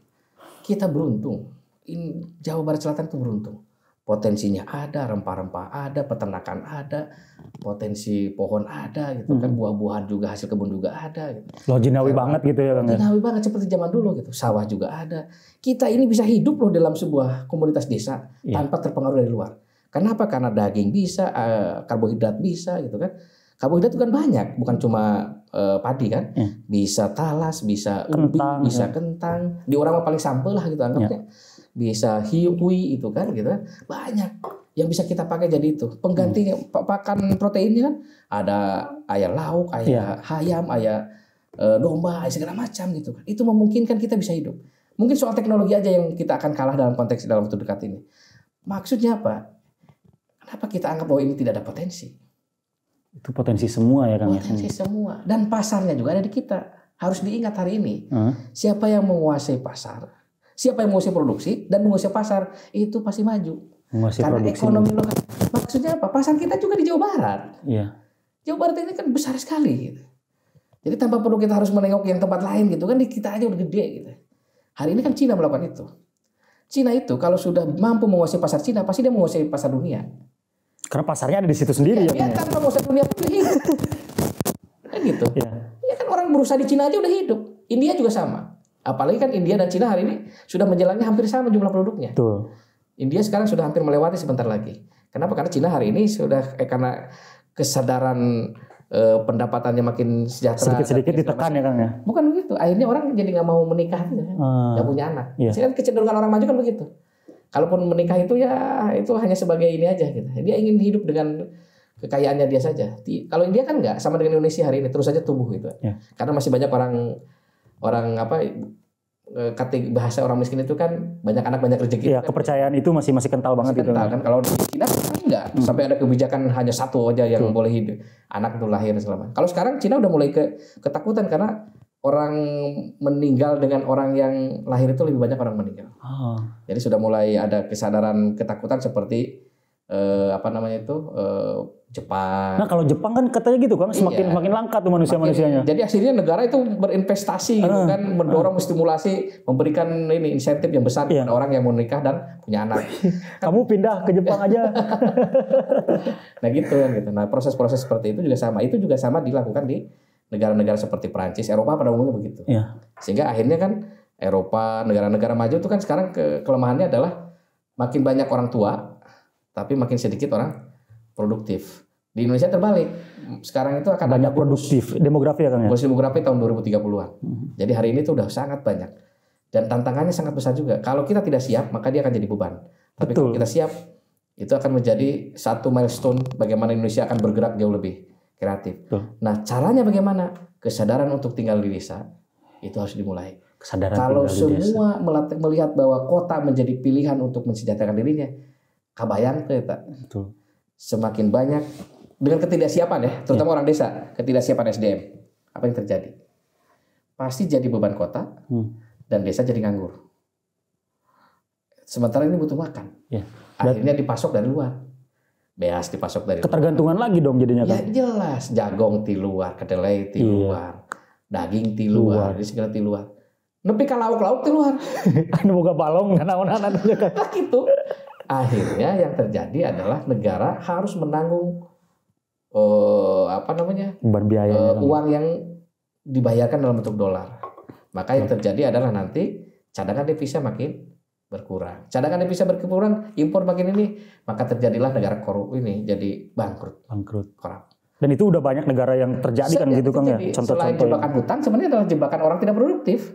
Kita beruntung. Jawa Barat Selatan itu beruntung. Potensinya ada, rempah-rempah ada, peternakan ada, potensi pohon ada gitu kan, buah-buahan juga, hasil kebun juga ada gitu. Loh, jinawi banget gitu ya Kang. Jinawi banget seperti zaman dulu gitu. Sawah juga ada. Kita ini bisa hidup loh dalam sebuah komunitas desa tanpa terpengaruh dari luar. Kenapa? Karena daging bisa, karbohidrat bisa gitu kan. Karbohidrat itu kan banyak, bukan cuma padi kan. Bisa talas, bisa ubi, bisa kentang. Di orang paling sampel lah gitu anggapnya. Bisa hiui itu kan gitu kan. Banyak yang bisa kita pakai jadi itu. Pengganti pakan proteinnya kan ada ayam lauk, ayam, ayam domba, segala macam gitu kan. Itu memungkinkan kita bisa hidup. Mungkin soal teknologi aja yang kita akan kalah dalam konteks dalam waktu dekat ini. Maksudnya apa? Kenapa kita anggap bahwa ini tidak ada potensi? Itu potensi semua ya Kang. Potensi semua. Dan pasarnya juga ada di kita. Harus diingat hari ini. Siapa yang menguasai pasar, siapa yang menguasai produksi dan menguasai pasar, itu pasti maju. Karena ekonomi lokal. Maksudnya apa? Pasar kita juga di Jawa Barat. Iya. Jawa Barat ini kan besar sekali gitu. Jadi tanpa perlu kita harus menengok yang tempat lain gitu kan, di kita aja udah gede gitu. Hari ini kan Cina melakukan itu. Cina itu kalau sudah mampu menguasai pasar Cina, pasti dia menguasai pasar dunia. Karena pasarnya ada di situ sendiri ya. Dia tanpa menguasai dunia pun dia hidup. Kan gitu. Ya kan orang berusaha di Cina aja udah hidup. India juga sama. Apalagi kan India dan Cina hari ini sudah menjalannya hampir sama jumlah produknya. Betul. India sekarang sudah hampir melewati sebentar lagi. Kenapa? Karena Cina hari ini sudah karena kesadaran pendapatannya makin sejahtera. Sedikit-sedikit ditekan ya Kang ya. Bukan begitu. Akhirnya orang jadi nggak mau menikah, nggak punya anak. Iya. Sekarang kecenderungan orang maju kan begitu. Kalaupun menikah itu ya itu hanya sebagai ini aja gitu. Dia ingin hidup dengan kekayaannya dia saja. Kalau India kan nggak, sama dengan Indonesia hari ini terus saja tumbuh gitu. Ya. Karena masih banyak orang apa bahasa orang miskin itu kan banyak anak banyak rezeki. Iya, kepercayaan itu masih kental banget gitu. Kental kan. Kalau di Cina kan enggak, sampai ada kebijakan hanya satu aja yang boleh hidup, anak itu lahir selama. Kalau sekarang Cina udah mulai ketakutan karena orang meninggal dengan orang yang lahir itu lebih banyak orang meninggal. Jadi sudah mulai ada kesadaran ketakutan seperti Jepang. Nah kalau Jepang kan katanya gitu kan semakin langka tuh manusianya. Jadi akhirnya negara itu berinvestasi gitu kan, mendorong stimulasi, memberikan ini insentif yang besar kepada orang yang mau nikah dan punya anak. Kamu pindah ke Jepang aja. Nah gitu kan gitu. Nah proses-proses seperti itu juga sama. Itu juga sama dilakukan di negara-negara seperti Perancis, Eropa pada umumnya begitu. Ya. Sehingga akhirnya kan Eropa, negara-negara maju itu kan sekarang kelemahannya adalah makin banyak orang tua, tapi makin sedikit orang produktif. Di Indonesia terbalik. Sekarang itu akan banyak produktif. Demografi ya Kang ya? Bonus demografi tahun 2030-an. Jadi hari ini itu udah sangat banyak. Dan tantangannya sangat besar juga. Kalau kita tidak siap, maka dia akan jadi beban. Tapi kalau kita siap, itu akan menjadi satu milestone bagaimana Indonesia akan bergerak jauh lebih kreatif. Nah, caranya bagaimana? Kesadaran untuk tinggal di desa itu harus dimulai. Kesadaran kalau semua melihat bahwa kota menjadi pilihan untuk mensejahterakan dirinya, kabayang kita. Semakin banyak dengan ketidaksiapan ya, terutama orang desa, ketidaksiapan SDM. Apa yang terjadi? Pasti jadi beban kota dan desa jadi nganggur. Sementara ini butuh makan. Akhirnya dipasok dari luar. Beas dipasok dari ketergantungan luar. Lagi dong jadinya kan? Ya jelas, jagong di luar, kedelai di luar, daging di luar, segala di luar. Nepi ka lauk-lauk di luar. Anu boga balong naon-naon kan. Gitu. Akhirnya yang terjadi adalah negara harus menanggung biaya uang yang dibayarkan dalam bentuk dolar. Maka yang terjadi adalah nanti cadangan devisa makin berkurang. Cadangan devisa berkurang, impor makin ini, maka terjadilah negara korup ini jadi bangkrut. Korup. Dan itu udah banyak negara yang terjadi kan gitu Kang ya. Contoh-contoh selain jebakan hutang sebenarnya adalah jebakan orang tidak produktif.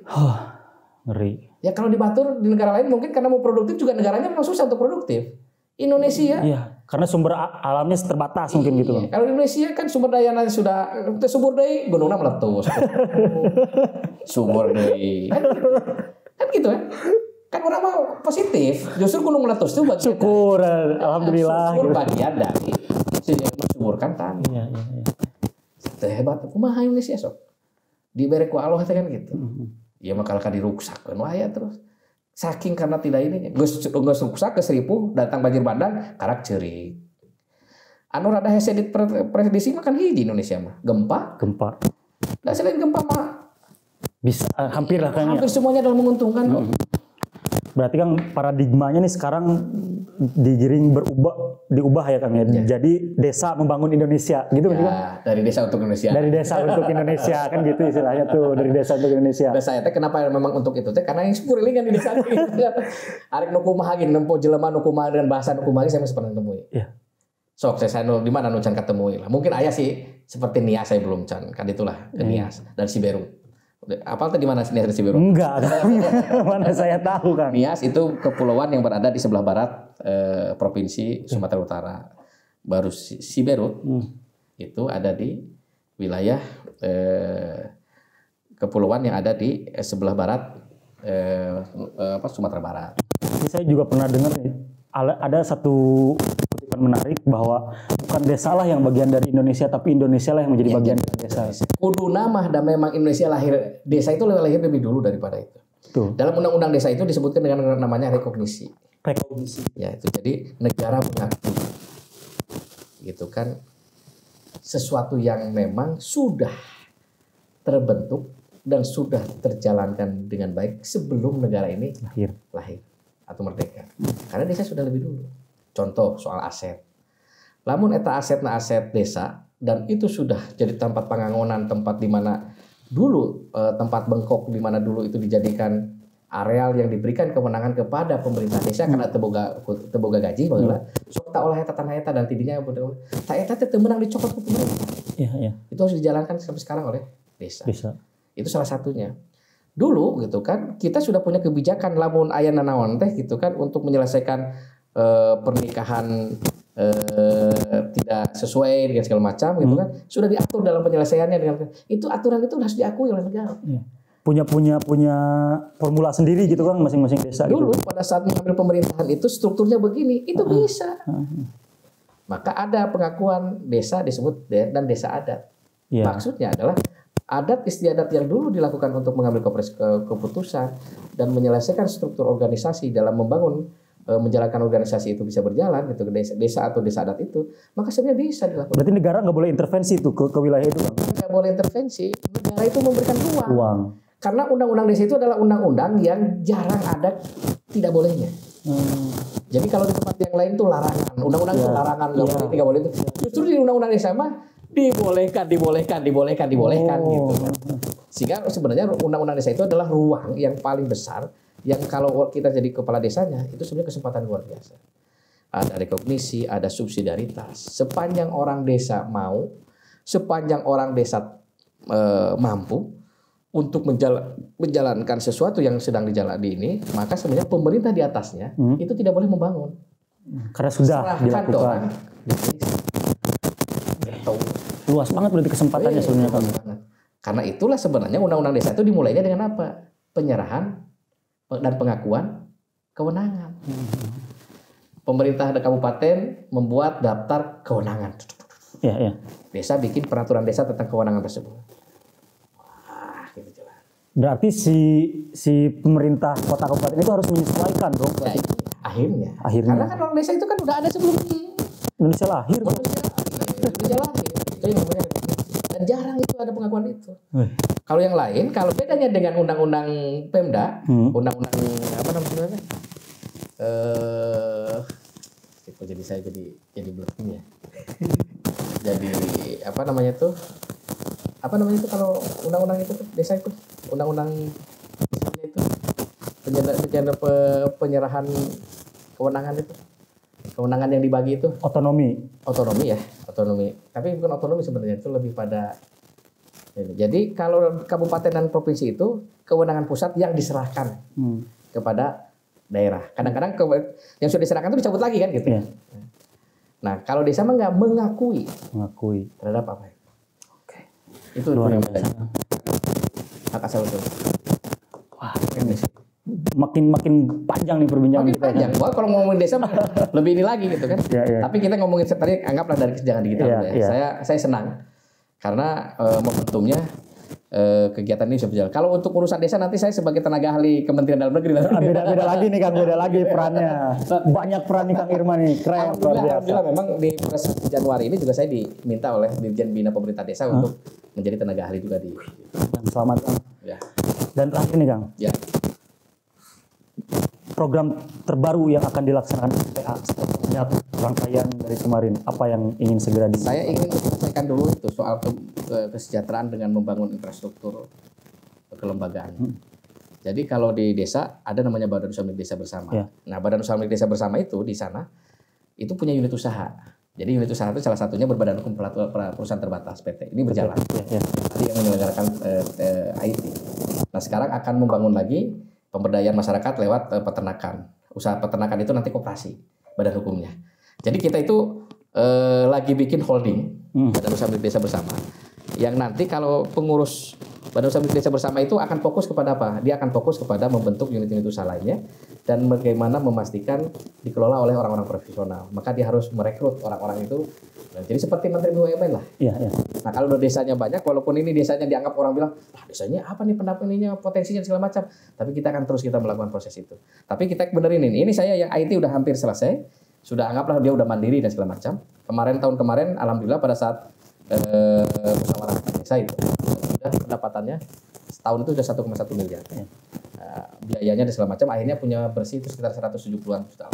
Ngeri. Ya kalau dibatur di negara lain mungkin karena mau produktif juga negaranya memang susah untuk produktif. Indonesia. Iya, karena sumber alamnya terbatas mungkin gitu. Kalau Indonesia kan sumber dayanya sudah subur deui, gunungna meletus. Sumur deui. Kan gitu ya. Kan orang mau positif, justru gunung meletus itu bagian. Syukur, alhamdulillah. Syukur bagian dari mensuburkan tanah. Iya. Itu hebat. Kumaha Indonesia sok. Dibere ku Allah kan gitu. Ya makal diruksakeun wae ya terus. Saking karena tidak ini, geus ruksak geus ripuh, datang banjir bandang, karak ceurik. Anu rada hese prediksi mah kan hiji Indonesia mah, gempa. Nah selain gempa mah bisa hampir lah kan. Hampir semuanya adalah menguntungkan kok. Berarti kan paradigmanya nih sekarang diubah ya Kang ya. Jadi desa membangun Indonesia gitu kan? Ya, dari desa untuk Indonesia. Dari desa untuk Indonesia kan gitu istilahnya tuh, dari desa untuk Indonesia. Dan saya teh kenapa memang untuk itu teh karena yang supurilingan di desa gitu. Arek nu kumaha ge nempo jelema nu kumaha dengan bahasa nu kumaha saya masih pernah temui. Iya. Sok saya di mana nu can ketemu lah. Mungkin aya sih seperti Nias saya belum can. Kan itulah ke Nias dan Siberut. Apal tadi mana Nias dan Siberut? Enggak, mana saya tahu Kang. Nias itu kepulauan yang berada di sebelah barat provinsi Sumatera Utara. Baru Siberut itu ada di wilayah kepulauan yang ada di sebelah barat Sumatera Barat. Ini saya juga pernah dengar nih, ada satu kutipan menarik bahwa bukan desa lah yang bagian dari Indonesia, tapi Indonesia lah yang menjadi bagian dari desa. Kuduna mah dan memang Indonesia lahir, desa itu lahir lebih dulu daripada itu. Tuh. Dalam undang-undang desa itu disebutkan dengan namanya rekognisi. Ya itu jadi negara mengakui gitu kan sesuatu yang memang sudah terbentuk dan sudah terjalankan dengan baik sebelum negara ini lahir atau merdeka. Karena desa sudah lebih dulu. Contoh soal aset. Lamun eta aset desa dan itu sudah jadi tempat pangangonan, tempat di mana dulu tempat bengkok di mana dulu itu dijadikan areal yang diberikan kewenangan kepada pemerintah desa karena teboga gaji bahwa sok tak olah eta tanah eta dan tidinya tak eta teh menang dicokot ke pemerintah. Itu harus dijalankan sampai sekarang oleh desa. Itu salah satunya. Dulu gitu kan kita sudah punya kebijakan lamun aya nanaon teh gitu kan untuk menyelesaikan pernikahan tidak sesuai dengan segala macam gitu kan sudah diatur dalam penyelesaiannya dengan itu aturan itu harus diakui oleh negara. Punya formula sendiri gitu kan masing-masing desa. Dulu gitu. pada saat mengambil pemerintahan itu strukturnya begini itu bisa. Maka ada pengakuan desa disebut dan desa adat. Maksudnya adalah adat istiadat yang dulu dilakukan untuk mengambil keputusan dan menyelesaikan struktur organisasi dalam membangun menjalankan organisasi itu bisa berjalan gitu ke desa atau desa adat itu, maka sebenarnya bisa dilakukan. Berarti negara nggak boleh intervensi tuh ke wilayah itu, Bang? Nggak boleh intervensi, negara itu memberikan ruang. Karena undang-undang desa itu adalah undang-undang yang jarang ada tidak bolehnya. Jadi kalau di tempat yang lain itu larangan, undang-undang itu larangan, nggak boleh itu. Justru di undang-undang desa mah dibolehkan gitu kan. Sehingga sebenarnya undang-undang desa itu adalah ruang yang paling besar yang kalau kita jadi kepala desanya itu sebenarnya kesempatan luar biasa. Ada rekognisi, ada subsidiaritas. Sepanjang orang desa mau, sepanjang orang desa mampu untuk menjalankan sesuatu yang sedang dijalani ini, maka sebenarnya pemerintah di atasnya itu tidak boleh membangun. Karena sudah dilakukan. Luas banget berarti kesempatannya sebenarnya kan. Karena itulah sebenarnya undang-undang desa itu dimulainya dengan apa? Penyerahan dan pengakuan kewenangan. Pemerintah kabupaten membuat daftar kewenangan. Desa bikin peraturan desa tentang kewenangan tersebut. Wah, gitu jelas. Berarti si pemerintah kota kabupaten itu harus menyesuaikan dong. Ya, akhirnya. Karena kan orang desa itu kan udah ada sebelum Indonesia lahir. Indonesia lahir. Itu yang namanya. Dan jarang itu ada pengakuan itu. Kalau yang lain, kalau bedanya dengan undang-undang Pemda, undang-undang apa namanya? Jadi saya jadi blocking ya. Jadi apa namanya itu? Apa namanya itu kalau undang-undang itu desa itu? Undang-undang itu penyerahan kewenangan itu. Kewenangan yang dibagi itu otonomi ya, otonomi. Tapi bukan otonomi sebenarnya, itu lebih pada jadi kalau kabupaten dan provinsi itu kewenangan pusat yang diserahkan kepada daerah. Kadang-kadang yang sudah diserahkan itu dicabut lagi kan gitu. Nah, kalau desa mah nggak mengakui terhadap apa? Itu luar biasa. Hak asal usul. Wah, makin panjang nih perbincangan kita. Panjang. Wah, kalau ngomongin desa lebih ini lagi gitu kan. Tapi kita ngomongin tadi anggaplah dari kesenjangan digital Saya senang karena momentumnya kegiatan ini bisa berjalan. Kalau untuk urusan desa nanti saya sebagai tenaga ahli Kementerian Dalam Negeri. Beda lagi nih Kang, beda lagi perannya. Banyak peran nih Kang Irman nih. Keren. Alhamdulillah memang di Januari ini juga saya diminta oleh Dirjen Bina Pemerintah Desa untuk menjadi tenaga ahli juga di. Selamat Kang. Ya. Dan terakhir nih Kang. Ya. Program terbaru yang akan dilaksanakan PA setelah rangkaian dari kemarin, apa yang ingin segera Saya ingin menyelesaikan dulu itu soal kesejahteraan dengan membangun infrastruktur kelembagaan. Jadi kalau di desa ada namanya Badan Usaha Milik Desa Bersama. Nah, Badan Usaha Milik Desa Bersama itu di sana itu punya unit usaha. Jadi unit usaha itu salah satunya berbadan hukum perusahaan terbatas PT. Ini berjalan. Tadi yang menyelenggarakan IT. Nah, sekarang akan membangun lagi pemberdayaan masyarakat lewat peternakan. Usaha peternakan itu nanti koperasi badan hukumnya. Jadi kita itu lagi bikin holding Badan Usaha Milik Desa Bersama. Yang nanti kalau pengurus Badan Usaha Milik Desa Bersama itu akan fokus kepada apa? Dia akan fokus kepada membentuk unit-unit usaha lainnya dan bagaimana memastikan dikelola oleh orang-orang profesional. Maka dia harus merekrut orang-orang itu. Nah, jadi seperti Menteri BUMN lah. Nah, kalau desanya banyak, walaupun ini desanya dianggap orang bilang, desanya apa nih pendampingannya, potensinya segala macam. Tapi kita akan terus melakukan proses itu. Tapi kita benerin ini. Ini saya yang IT udah hampir selesai. Sudah anggaplah dia udah mandiri dan segala macam. Tahun kemarin, alhamdulillah pada saat musyawarah desa itu, sudah pendapatannya setahun itu sudah 1,1 miliar. Biayanya dan segala macam, akhirnya punya bersih itu sekitar 170-an juta.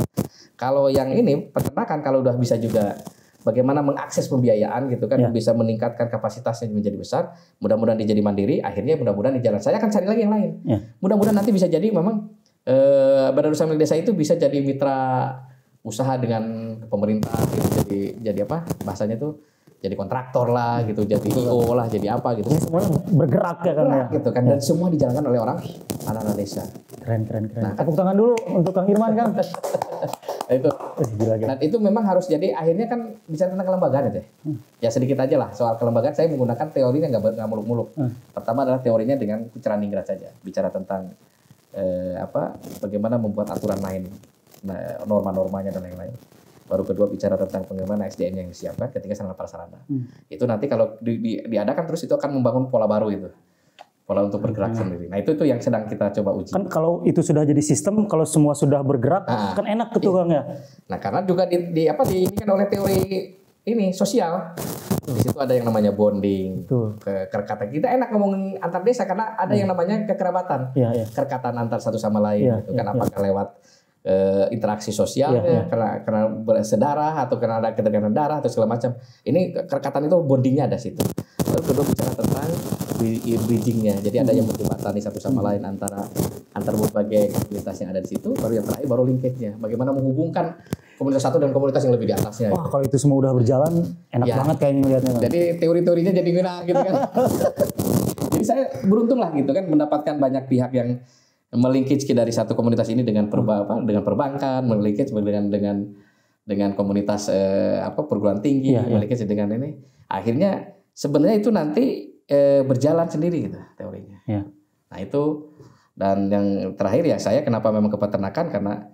Kalau yang ini peternakan kalau udah bisa juga bagaimana mengakses pembiayaan gitu kan, bisa meningkatkan kapasitasnya menjadi besar. Mudah-mudahan dia jadi mandiri. Akhirnya mudah-mudahan di jalan saya akan cari lagi yang lain. Mudah-mudahan nanti bisa jadi memang Badan Usaha Milik Desa itu bisa jadi mitra usaha dengan pemerintah gitu. Jadi apa bahasanya tuh, jadi kontraktor lah gitu, jadi IO lah, jadi apa gitu. Ini semuanya bergerak ya kan ya. Gitu kan, dan semua dijalankan oleh orang anak-anak desa. Keren. Nah, tepuk tangan dulu untuk Kang Irman kan. Itu. Nah, itu memang harus jadi, akhirnya kan bicara tentang kelembagaan itu. Ya sedikit aja lah soal kelembagaan, saya menggunakan teorinya nggak muluk-muluk. Pertama adalah teorinya dengan kucaran ningrat saja, bicara tentang bagaimana membuat aturan main, norma-normanya dan lain-lain. Baru kedua bicara tentang bagaimana SDM yang disiapkan ketika sarana prasarana. Itu nanti kalau diadakan terus itu akan membangun pola baru itu. Pola untuk bergerak sendiri. Nah, itu yang sedang kita coba uji. Kan kalau itu sudah jadi sistem, kalau semua sudah bergerak kan enak gitu Kang ya. Nah, karena juga diinikan oleh teori ini sosial. Di situ ada yang namanya bonding, kerekatan. Kita enak ngomongin antar desa karena ada yang namanya kekerabatan. Kerekatan antar satu sama lain gitu kan, apakah lewat interaksi sosialnya, karena bersedarah atau karena ada keterkaitan darah atau segala macam. Ini kerekatan itu bondingnya ada situ. Lalu kedua bicara tentang bridgingnya, jadi ada yang menjembatani satu sama lain antara berbagai komunitas yang ada di situ. Baru yang terakhir baru linkage-nya, bagaimana menghubungkan komunitas satu dan komunitas yang lebih di atasnya. Wah, kalau itu semua udah berjalan enak banget kayaknya melihatnya. Jadi teori-teorinya jadi guna gitu kan. Jadi saya beruntung lah gitu kan mendapatkan banyak pihak yang melinkage dari satu komunitas ini dengan dengan perbankan, melinkage dengan komunitas perguruan tinggi, melinkage dengan ini. Akhirnya sebenarnya itu nanti berjalan sendiri gitu teorinya. Nah, itu, dan yang terakhir ya saya kenapa memang ke peternakan, karena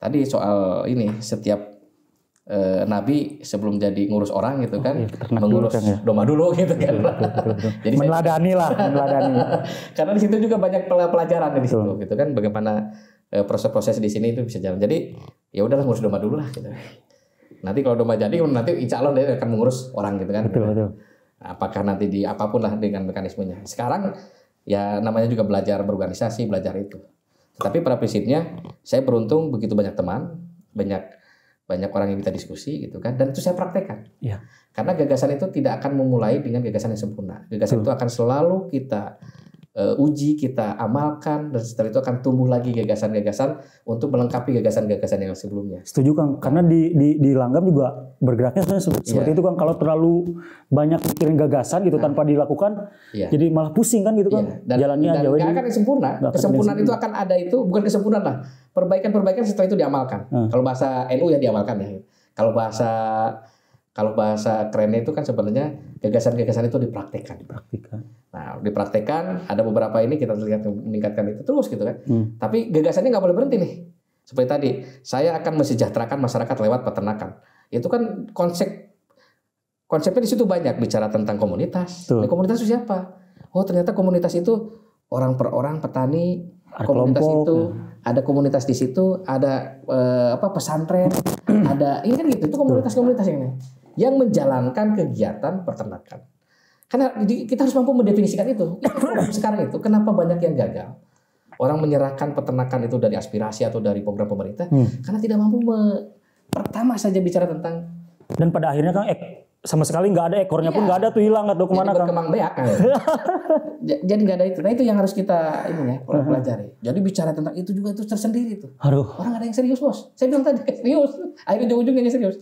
tadi soal ini setiap nabi sebelum jadi ngurus orang gitu kan, mengurus domba dulu gitu kan. Jadi meneladani. Karena di situ juga banyak pelajaran di situ gitu kan, bagaimana proses-proses di sini itu bisa jalan. Jadi ya udahlah ngurus domba dulu lah gitu. Nanti kalau domba jadi nanti insya Allah dia akan mengurus orang gitu kan. Betul. Apakah nanti di apapun lah dengan mekanismenya. Sekarang ya namanya juga belajar berorganisasi, belajar itu. Tetapi pada prinsipnya saya beruntung begitu banyak teman, banyak orang yang kita diskusi gitu kan, dan itu saya praktekkan. Karena gagasan itu tidak akan memulai dengan gagasan yang sempurna. Gagasan itu akan selalu kita uji, kita amalkan, dan setelah itu akan tumbuh lagi gagasan-gagasan untuk melengkapi gagasan-gagasan yang sebelumnya. Setuju Kang, karena di Langgam juga bergeraknya seperti itu Kang. Kalau terlalu banyak mikirin gagasan gitu tanpa dilakukan, jadi malah pusing kan gitu Kang. Jalannya jauh. Dan akan sempurna. Kesempurnaan itu akan ada, itu bukan kesempurnaan lah. Perbaikan setelah itu diamalkan. Kalau bahasa NU ya diamalkan ya. Kalau bahasa kerennya itu kan sebenarnya gagasan-gagasan itu dipraktekkan. Nah, dipraktekkan, ada beberapa ini kita lihat meningkatkan itu terus gitu kan. Tapi gagasannya nggak boleh berhenti nih. Seperti tadi, saya akan mesejahterakan masyarakat lewat peternakan. Itu kan konsepnya di situ banyak bicara tentang komunitas. Nah, komunitas itu siapa? Oh, ternyata komunitas itu orang per orang petani. Komunitas itu ada komunitas di situ, ada pesantren, ada ini kan gitu. Itu komunitas-komunitas yang menjalankan kegiatan peternakan. Karena kita harus mampu mendefinisikan itu. Sekarang itu kenapa banyak yang gagal? Orang menyerahkan peternakan itu dari aspirasi atau dari program pemerintah karena tidak mampu pertama saja bicara tentang, dan pada akhirnya Kang sama sekali nggak ada ekornya pun nggak ada tuh, hilang atau kemana Kang? Berkembang beak kan. Jadi nggak ada itu. Nah, itu yang harus kita pelajari. Jadi bicara tentang itu juga itu tersendiri tuh. Orang ada yang serius bos. Saya bilang tadi serius. Akhirnya ujung-ujungnya serius.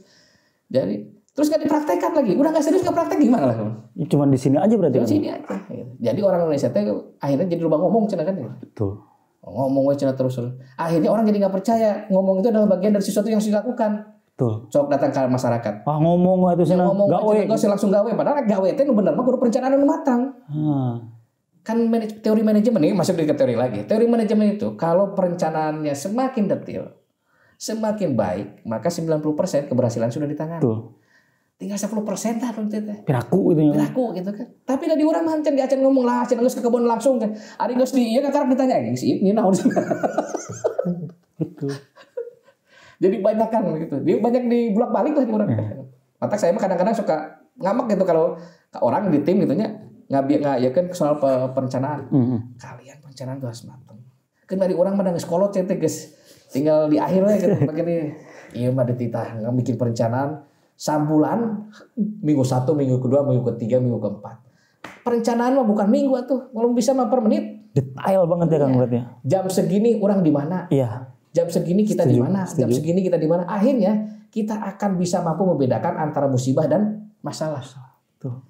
Jadi terus nggak dipraktekkan lagi. Udah nggak serius nggak praktek gimana lah? Cuman di sini aja berarti. Di sini aja. Jadi orang Indonesia akhirnya jadi lubang ngomong cina kan. Betul. Ngomong cina terus. Akhirnya orang jadi nggak percaya. Ngomong itu adalah bagian dari sesuatu yang harus dilakukan. Betul. Cok datang ke masyarakat. Ngomong itu sana. Gawe. Langsung gawe. Padahal gawe itu benar mah kudu perencanaan yang matang. Kan teori manajemen ini masuk di teori lagi. Teori manajemen itu kalau perencanaannya semakin detail, semakin baik, maka 90% keberhasilan sudah di tangan. Tinggal 10% dah piraku gitu ya. Piraku gitu kan. Tapi dari orang mancen diacan ngomong lah, acan geus ke kebun langsung kan. Ari geus di ieu karep ditanya si ini naon. Betul. Jadi banyak kan gitu. Dia banyak dibulak-balik lah di orang. Mata saya mah kadang-kadang suka ngamak gitu kalau orang di tim gitunya nggak ya kan soal perencanaan. Kalian perencanaan tuh harus matang. Kan dari orang mah geus kolot guys. Tinggal di akhir we gitu begini. Iya mah dititah bikin perencanaan Sambulan minggu 1, minggu kedua, minggu ketiga, minggu keempat. Perencanaan mah bukan minggu tuh, kalau bisa mah per menit. Detail banget ya Kang berarti. Jam segini orang di mana? Iya. Jam segini kita di mana? Jam segini kita di mana? Akhirnya kita akan bisa mampu membedakan antara musibah dan masalah. Tuh.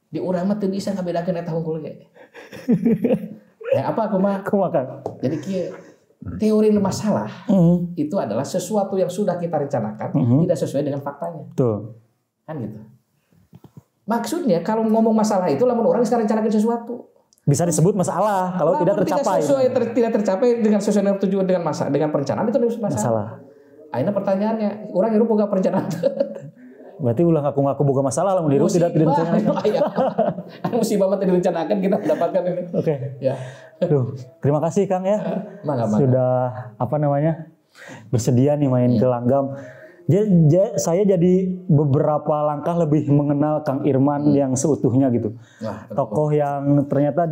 Di urang mah teu bisa ngabedakeun eta hungkul ge. Ya apa kumaha? Kumaha. Jadi kieu teori masalah itu adalah sesuatu yang sudah kita rencanakan tidak sesuai dengan faktanya. Tuh. Kan gitu. Maksudnya kalau ngomong masalah itu lamun orang sekarang rencanakan sesuatu bisa disebut masalah kalau tidak tercapai. Tidak tercapai dengan sesuai dengan tujuan dengan perencanaan itu masalah. Akhirnya pertanyaannya, orang hirup boga perencanaan. Berarti ulah ngaku-ngaku boga masalah lamun hirup tidak direncanakan. Musibah mah tidak direncanakan kita mendapatkan ini. Oke. Ya. Duh, terima kasih Kang ya. Sudah bersedia nih main ke Langgam. Saya jadi beberapa langkah lebih mengenal Kang Irman yang seutuhnya gitu. Tokoh yang ternyata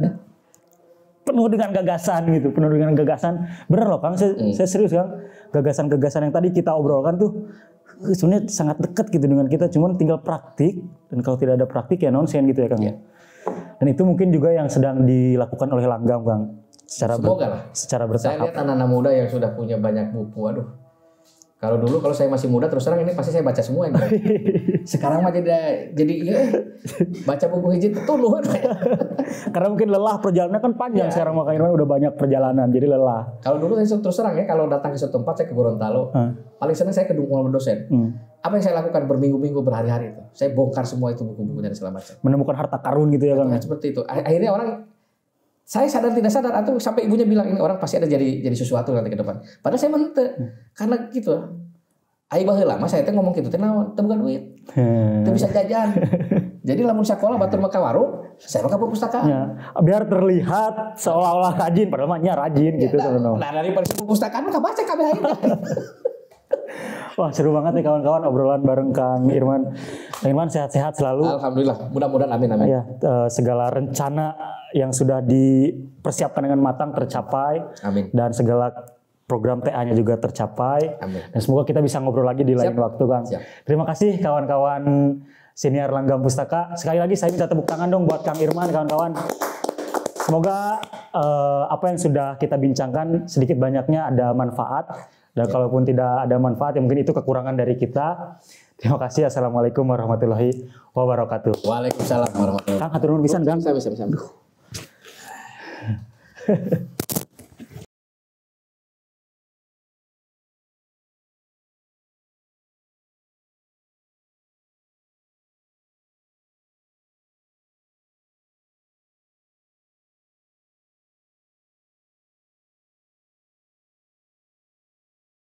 penuh dengan gagasan gitu, penuh dengan gagasan. Bener loh Kang, saya serius Kang. Gagasan-gagasan yang tadi kita obrolkan tuh sebenarnya sangat dekat gitu dengan kita, cuman tinggal praktik, dan kalau tidak ada praktik ya nonsen gitu ya Kang. Ya. Dan itu mungkin juga yang sedang dilakukan oleh Langgam Kang. Secara bertahap. Saya lihat anak-anak muda yang sudah punya banyak buku, aduh. Kalau dulu kalau saya masih muda terus terang ini pasti saya baca semua ini. Sekarang mah jadi baca buku hiji tuh Karena mungkin lelah perjalanannya kan panjang sekarang, makanya udah banyak perjalanan jadi lelah. Kalau dulu saya terus terang ya kalau datang ke suatu tempat saya ke Gorontalo, paling senang saya ke rumah dosen. Apa yang saya lakukan berminggu-minggu berhari-hari itu? Saya bongkar semua itu buku-buku dan segala macam. Menemukan harta karun gitu ya Kang. Seperti itu. Akhirnya orang saya sadar tidak sadar atau sampai ibunya bilang ini orang pasti ada jadi sesuatu nanti ke depan. Padahal saya mente karena gitu. Aing baheula lama saya teh ngomong gitu teh naon teu boga duit. Teu bisa jajan. Jadi lamun sekolah batur mah ka warung, saya mah ka perpustakaan. Ya, biar terlihat seolah-olah rajin padahal mah nya rajin gitu teman-teman. Nah, dari perpustakaan mah ka baca kabeh aing. Wah, seru banget nih kawan-kawan obrolan bareng Kang Irman. Kang Irman sehat-sehat selalu. Alhamdulillah. Mudah-mudahan amin. Ya, segala rencana yang sudah dipersiapkan dengan matang tercapai. Amin. Dan segala program TA-nya juga tercapai. Amin. Dan semoga kita bisa ngobrol lagi di lain waktu, Kang. Siap. Terima kasih kawan-kawan senior Langgam Pustaka. Sekali lagi saya minta tepuk tangan dong buat Kang Irman, kawan-kawan. Semoga apa yang sudah kita bincangkan sedikit banyaknya ada manfaat. Dan kalaupun tidak ada manfaat, ya mungkin itu kekurangan dari kita. Terima kasih. Assalamualaikum warahmatullahi wabarakatuh. Waalaikumsalam warahmatullahi wabarakatuh. Kang, hatur nuhun pisan, Kang. Bisa.